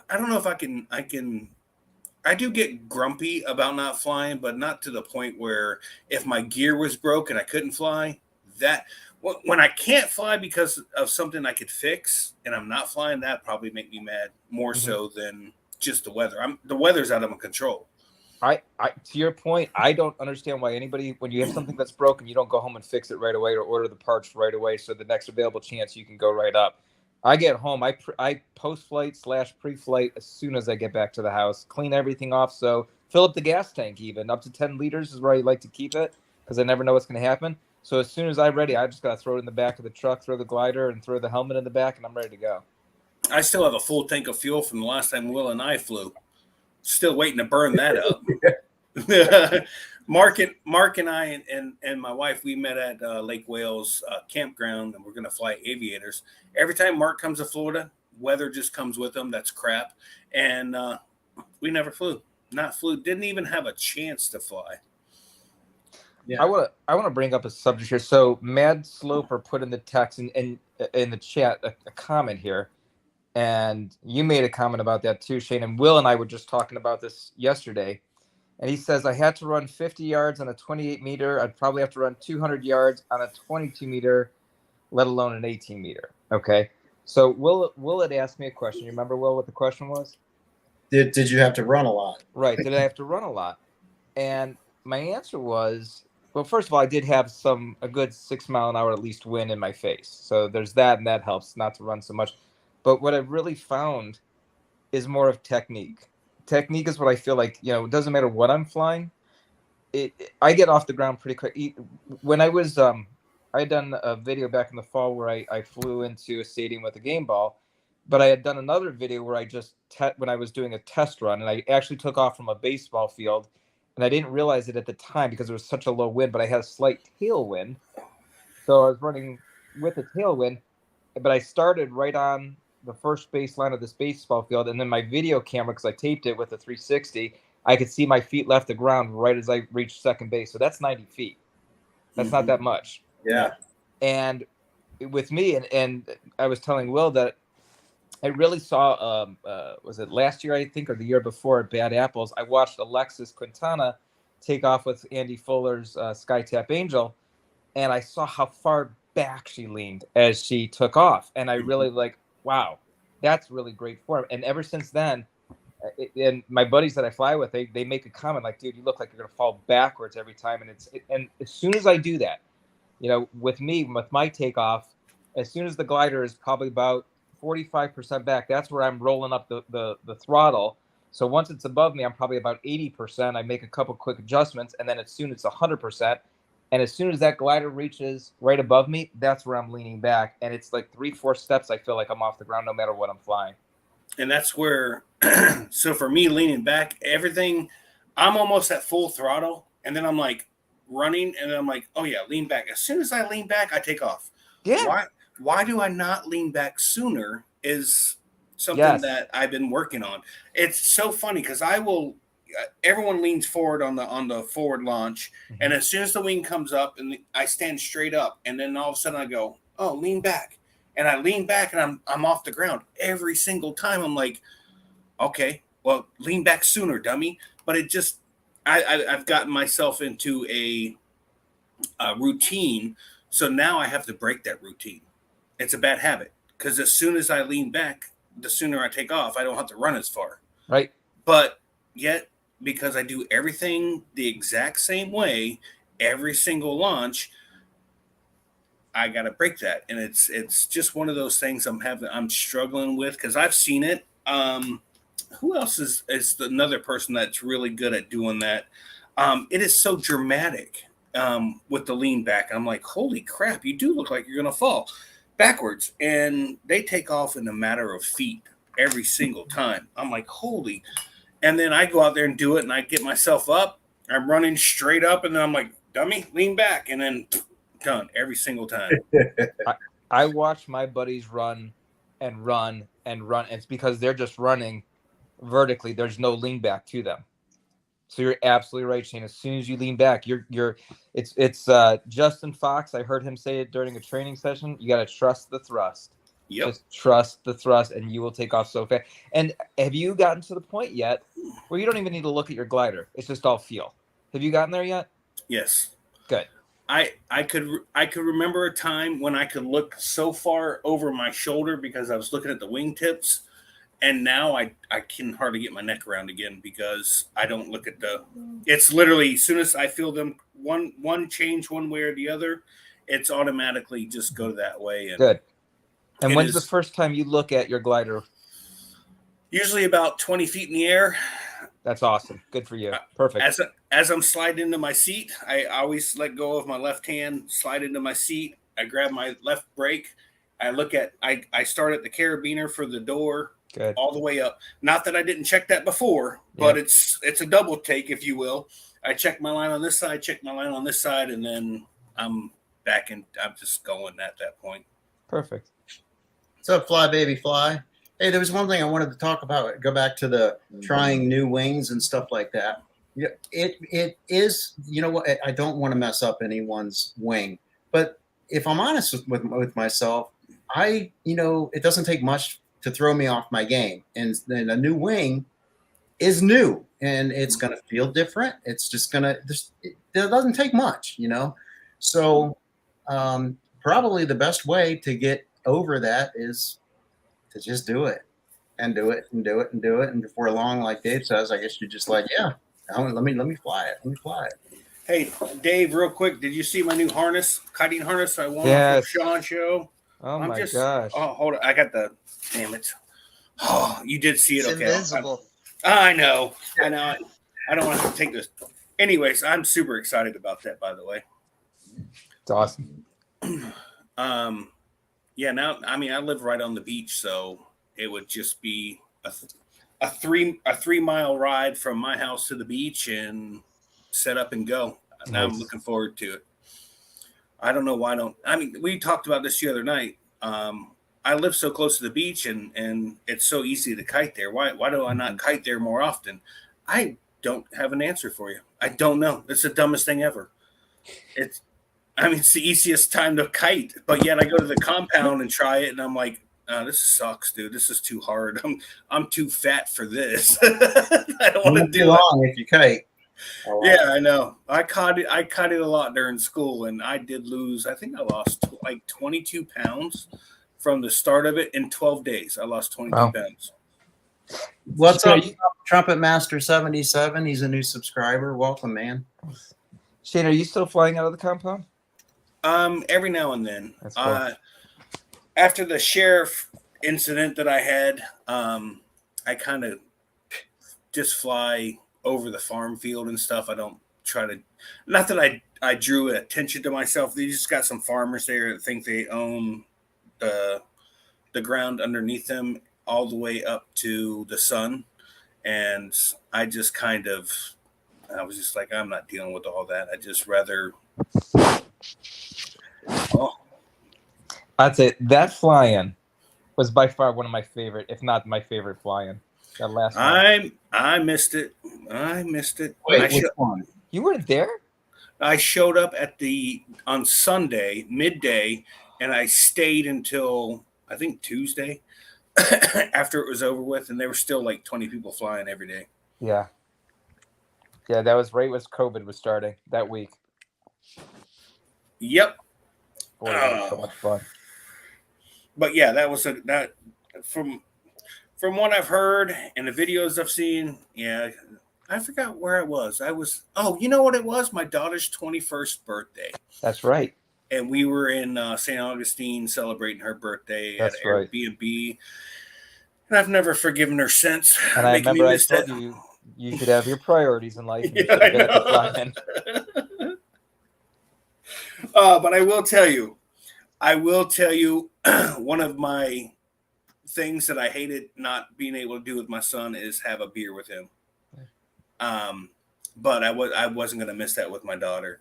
I don't know if I can. I do get grumpy about not flying, but not to the point where if my gear was broke and I couldn't fly, that when I can't fly because of something I could fix and I'm not flying, that probably make me mad more so than just the weather. The weather's out of my control. I to your point, I don't understand why anybody, when you have something that's broken, you don't go home and fix it right away or order the parts right away. So the next available chance you can go right up. I get home, I post-flight / pre-flight as soon as I get back to the house, clean everything off. So fill up the gas tank, even up to 10 liters is where I like to keep it because I never know what's going to happen. So as soon as I'm ready, I just got to throw it in the back of the truck, throw the glider, and throw the helmet in the back, and I'm ready to go. I still have a full tank of fuel from the last time Will and I flew. Still waiting to burn that up. Mark and I and my wife, we met at Lake Wales campground, and we're going to fly aviators. Every time Mark comes to Florida, weather just comes with him. That's crap. And we never flew. Didn't even have a chance to fly. Yeah. I want to bring up a subject here. So Mad Sloper put in the text and in the chat a comment here, and you made a comment about that too, Shane. And Will and I were just talking about this yesterday. And he says, I had to run 50 yards on a 28 meter. I'd probably have to run 200 yards on a 22 meter, let alone an 18 meter. Okay. So Will had asked me a question. You remember, Will, what the question was? Did you have to run a lot? Right. Did I have to run a lot? And my answer was, well, first of all, I did have a good 6 mile an hour at least wind in my face. So there's that, and that helps not to run so much. But what I really found is more of technique. Technique is what I feel like, it doesn't matter what I'm flying. I get off the ground pretty quick. When I was, I had done a video back in the fall where I flew into a stadium with a game ball, but I had done another video where I just, when I was doing a test run, and I actually took off from a baseball field, and I didn't realize it at the time because there was such a low wind, but I had a slight tailwind. So I was running with a tailwind, but I started right on the first baseline of this baseball field, and then my video camera, because I taped it with a 360, I could see my feet left the ground right as I reached second base. So that's 90 feet. That's not that much. Yeah. And with me, and I was telling Will that I really saw, was it last year, I think, or the year before at Bad Apples, I watched Alexis Quintana take off with Andy Fuller's Skytap Angel, and I saw how far back she leaned as she took off. And I really wow, that's really great form. And ever since then, and my buddies that I fly with, they make a comment like, dude, you look like you're going to fall backwards every time. And as soon as I do that, with me, with my takeoff, as soon as the glider is probably about 45% back, that's where I'm rolling up the throttle. So once it's above me, I'm probably about 80%. I make a couple quick adjustments, and then as soon as it's 100%, and as soon as that glider reaches right above me, that's where I'm leaning back. And it's like 3-4 steps, I feel like I'm off the ground no matter what I'm flying. And that's where, so for me, leaning back, everything, I'm almost at full throttle. And then I'm like running, and then I'm like, oh, yeah, lean back. As soon as I lean back, I take off. Yeah. why do I not lean back sooner is something Yes. that I've been working on. It's so funny because I will. Everyone leans forward on the forward launch, and as soon as the wing comes up, and I stand straight up, and then all of a sudden I go, "Oh, lean back," and I lean back, and I'm off the ground every single time. I'm like, "Okay, well, lean back sooner, dummy." But it just, I've gotten myself into a routine, so now I have to break that routine. It's a bad habit because as soon as I lean back, the sooner I take off, I don't have to run as far. Right. But yet, because I do everything the exact same way, every single launch, I got to break that, and it's just one of those things I'm struggling with because I've seen it. Who else is another person that's really good at doing that? It is so dramatic with the lean back. I'm like, holy crap, you do look like you're gonna fall backwards, and they take off in a matter of feet every single time. I'm like, holy. And then I go out there and do it, and I get myself up. I'm running straight up, and then I'm like, dummy, lean back, and then done every single time. I watch my buddies run and run and run. It's because they're just running vertically. There's no lean back to them. So you're absolutely right, Shane. As soon as you lean back, it's Justin Fox. I heard him say it during a training session. You got to trust the thrust. Yep. Just trust the thrust, and you will take off so fast. And have you gotten to the point yet where you don't even need to look at your glider? It's just all feel. Have you gotten there yet? Yes. Good. I could remember a time when I could look so far over my shoulder because I was looking at the wingtips, and now I can hardly get my neck around again because I don't look at the. It's literally as soon as I feel them one change one way or the other, it's automatically just go that way. And good. And it when's the is first time you look at your glider? usually about 20 feet in the air. That's awesome. Good for you. Perfect. As I'm sliding into my seat, I always let go of my left hand, slide into my seat. I grab my left brake. I start at the carabiner for the door. Good. All the way up. Not that I didn't check that before, but it's a double take, if you will. I check my line on this side, check my line on this side, and then I'm back and I'm just going at that point. Perfect. What's up, Fly Baby Fly? Hey, there was one thing I wanted to talk about. Go back to the trying new wings and stuff like that. Yeah, it is. You know what? I don't want to mess up anyone's wing, but if I'm honest with myself, it doesn't take much to throw me off my game, and then a new wing is new, and it's going to feel different. It's just going to. It doesn't take much, So probably the best way to get over that is to just do it and do it and do it and do it. And before long, like Dave says, I guess you're just like, yeah, let me fly it. Let me fly it. Hey, Dave, real quick, did you see my new kiting harness I won Yes. off of Sean's show? Oh my gosh. Oh, hold on. I got the, damn it. Oh, you did see it. It's Okay. invisible. I know. I don't want to take this. Anyways, I'm super excited about that, by the way. It's awesome. Yeah, now, I mean, I live right on the beach, so it would just be a 3-mile ride from my house to the beach and set up and go. Now I'm looking forward to it. I don't know why we talked about this the other night. I live so close to the beach and it's so easy to kite there. Why do I not kite there more often? I don't have an answer for you. I don't know. It's the dumbest thing ever. It's the easiest time to kite, but yet I go to the compound and try it, and I'm like, oh, this sucks, dude. This is too hard. I'm too fat for this. I don't want to do long if you kite. Yeah, I know. I caught it a lot during school, and I did lose. I think I lost like 22 pounds from the start of it in 12 days. I lost 22 pounds. What's up, Trumpet Master 77? He's a new subscriber. Welcome, man. Shane, are you still flying out of the compound? Every now and then. That's cool. After the sheriff incident that I had, I kind of just fly over the farm field and stuff. I don't try to, not that I drew attention to myself. They just got some farmers there that think they own the ground underneath them all the way up to the sun. And I just I was just like, I'm not dealing with all that. I just rather, I'd say that fly-in was by far one of my favorite, if not my favorite fly-in. That last one. I missed it. I missed it. Wait, which one? You weren't there? I showed up on Sunday midday, and I stayed until I think Tuesday after it was over with, and there were still like 20 people flying every day. Yeah. Yeah, that was right as COVID was starting that week. Yep. Boy, that was so much fun. But yeah, that was that from what I've heard and the videos I've seen. Yeah, I forgot where I was. You know what it was? My daughter's 21st birthday. That's right. And we were in St. Augustine celebrating her birthday That's at right. Airbnb. And I've never forgiven her since. And I remember I told you should have your priorities in life. And you should get the fly-in. But I will tell you, one of my things that I hated not being able to do with my son is have a beer with him. But I wasn't going to miss that with my daughter.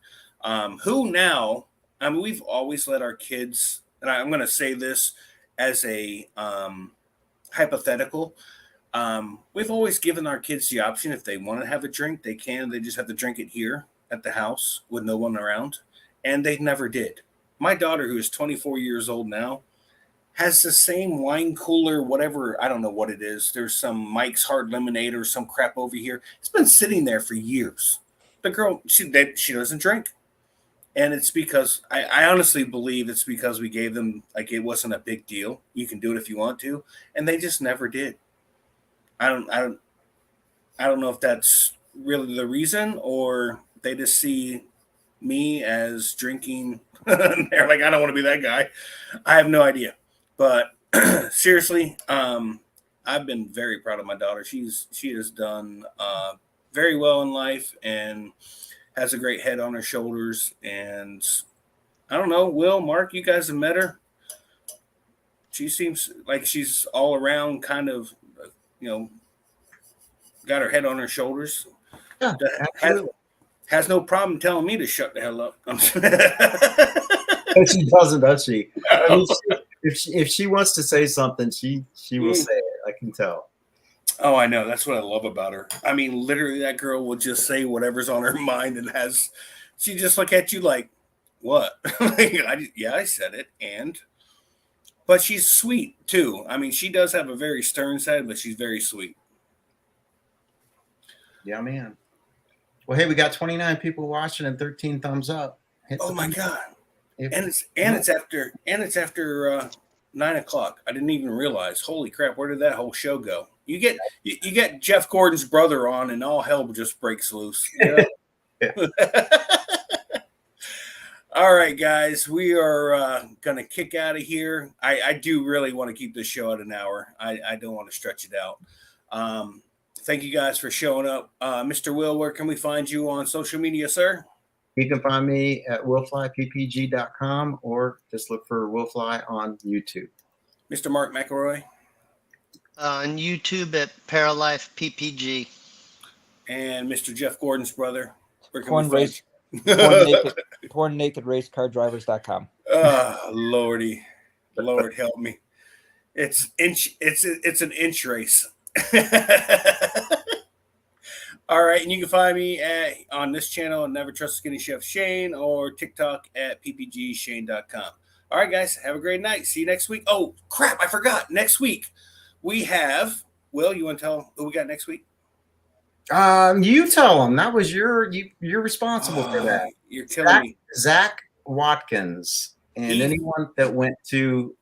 Who now? I mean, we've always let our kids, and I'm going to say this as a hypothetical. We've always given our kids the option, if they want to have a drink, they can. They just have to drink it here at the house with no one around. And they never did. My daughter, who is 24 years old now, has the same wine cooler, whatever. I don't know what it is. There's some Mike's Hard Lemonade or some crap over here. It's been sitting there for years. The girl, she doesn't drink. And it's because I honestly believe it's because we gave them, like, it wasn't a big deal. You can do it if you want to. And they just never did. I don't know if that's really the reason, or they just see me as drinking. They're like, I don't want to be that guy. I have no idea. But seriously, I've been very proud of my daughter. She has done very well in life and has a great head on her shoulders. And I don't know, Will, Mark, you guys have met her. She seems like she's all around kind of, got her head on her shoulders. Yeah, absolutely. Has no problem telling me to shut the hell up. She doesn't, does she? I mean, if she wants to say something, she will say it. I can tell. Oh, I know. That's what I love about her. I mean, literally, that girl will just say whatever's on her mind, and she just look at you like, what? I said it, but she's sweet too. I mean, she does have a very stern side, but she's very sweet. Yeah, man. Well, hey, we got 29 people watching and 13 thumbs up. Oh my God! It's after 9:00. I didn't even realize. Holy crap! Where did that whole show go? You get Jeff Gordon's brother on, and all hell just breaks loose. You know? All right, guys, we are gonna kick out of here. I do really want to keep this show at an hour. I don't want to stretch it out. Thank you guys for showing up. Mr. Will, where can we find you on social media, sir? You can find me at willflyppg.com or just look for Willfly on YouTube. Mr. Mark McElroy? On YouTube at Paralife PPG. And Mr. Jeff Gordon's brother? Where can Porn we find race, porn naked racecardrivers.com. Oh, Lordy. Lord help me. It's an inch race. All right, and you can find me on this channel at Never Trust Skinny Chef Shane or TikTok at ppgshane.com. All right, guys, have a great night. See you next week. Oh, crap, I forgot. Next week, we have, Will, you want to tell who we got next week? You tell them. That was you're responsible for that. You're killing me. Zach Watkins. And anyone that went to,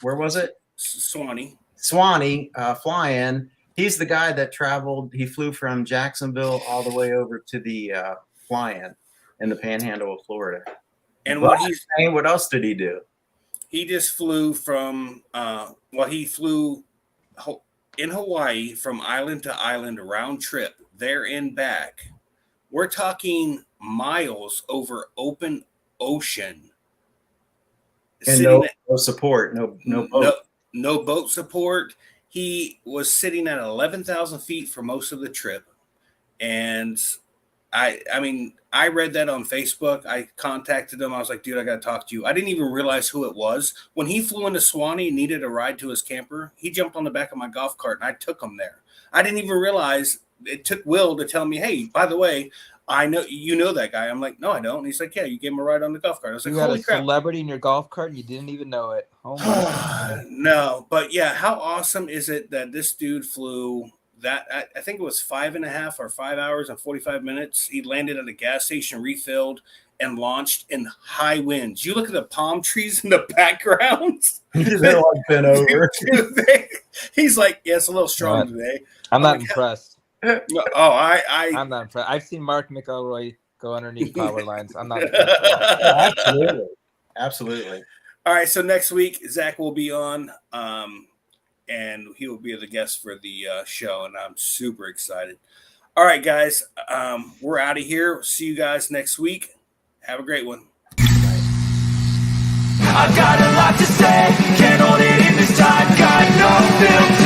where was it? Swanee, fly-in. He's the guy that traveled. He flew from Jacksonville all the way over to the fly-in in the panhandle of Florida. And what else did he do? He just flew from, he flew in Hawaii from island to island, round trip, there and back. We're talking miles over open ocean. And no support, no boat. No boat support. He was sitting at 11,000 feet for most of the trip. And I mean, I read that on Facebook. I contacted him. I was like, dude, I got to talk to you. I didn't even realize who it was. When he flew into Swanee and needed a ride to his camper, he jumped on the back of my golf cart and I took him there. I didn't even realize it took Will to tell me, hey, by the way, I know you know that guy. I'm like, no, I don't. And he's like, yeah, you gave him a ride on the golf cart. I was like, You had holy a crap. celebrity in your golf cart and you didn't even know it. Oh my God. No, but yeah, how awesome is it that this dude flew that? I think it was 5.5 or 5 hours and 45 minutes. He landed at a gas station, refilled, and launched in high winds. You look at the palm trees in the background. They're like bent over. He's like, yeah, it's a little strong today. I'm not like, impressed. Oh, I'm not impressed. I've seen Mark McElroy go underneath power lines. I'm not impressed. Absolutely. Absolutely. All right, so next week Zach will be on, and he will be the guest for the show, and I'm super excited. All right, guys, we're out of here. See you guys next week. Have a great one. I got a lot to say, can't hold it in this time, got no filter.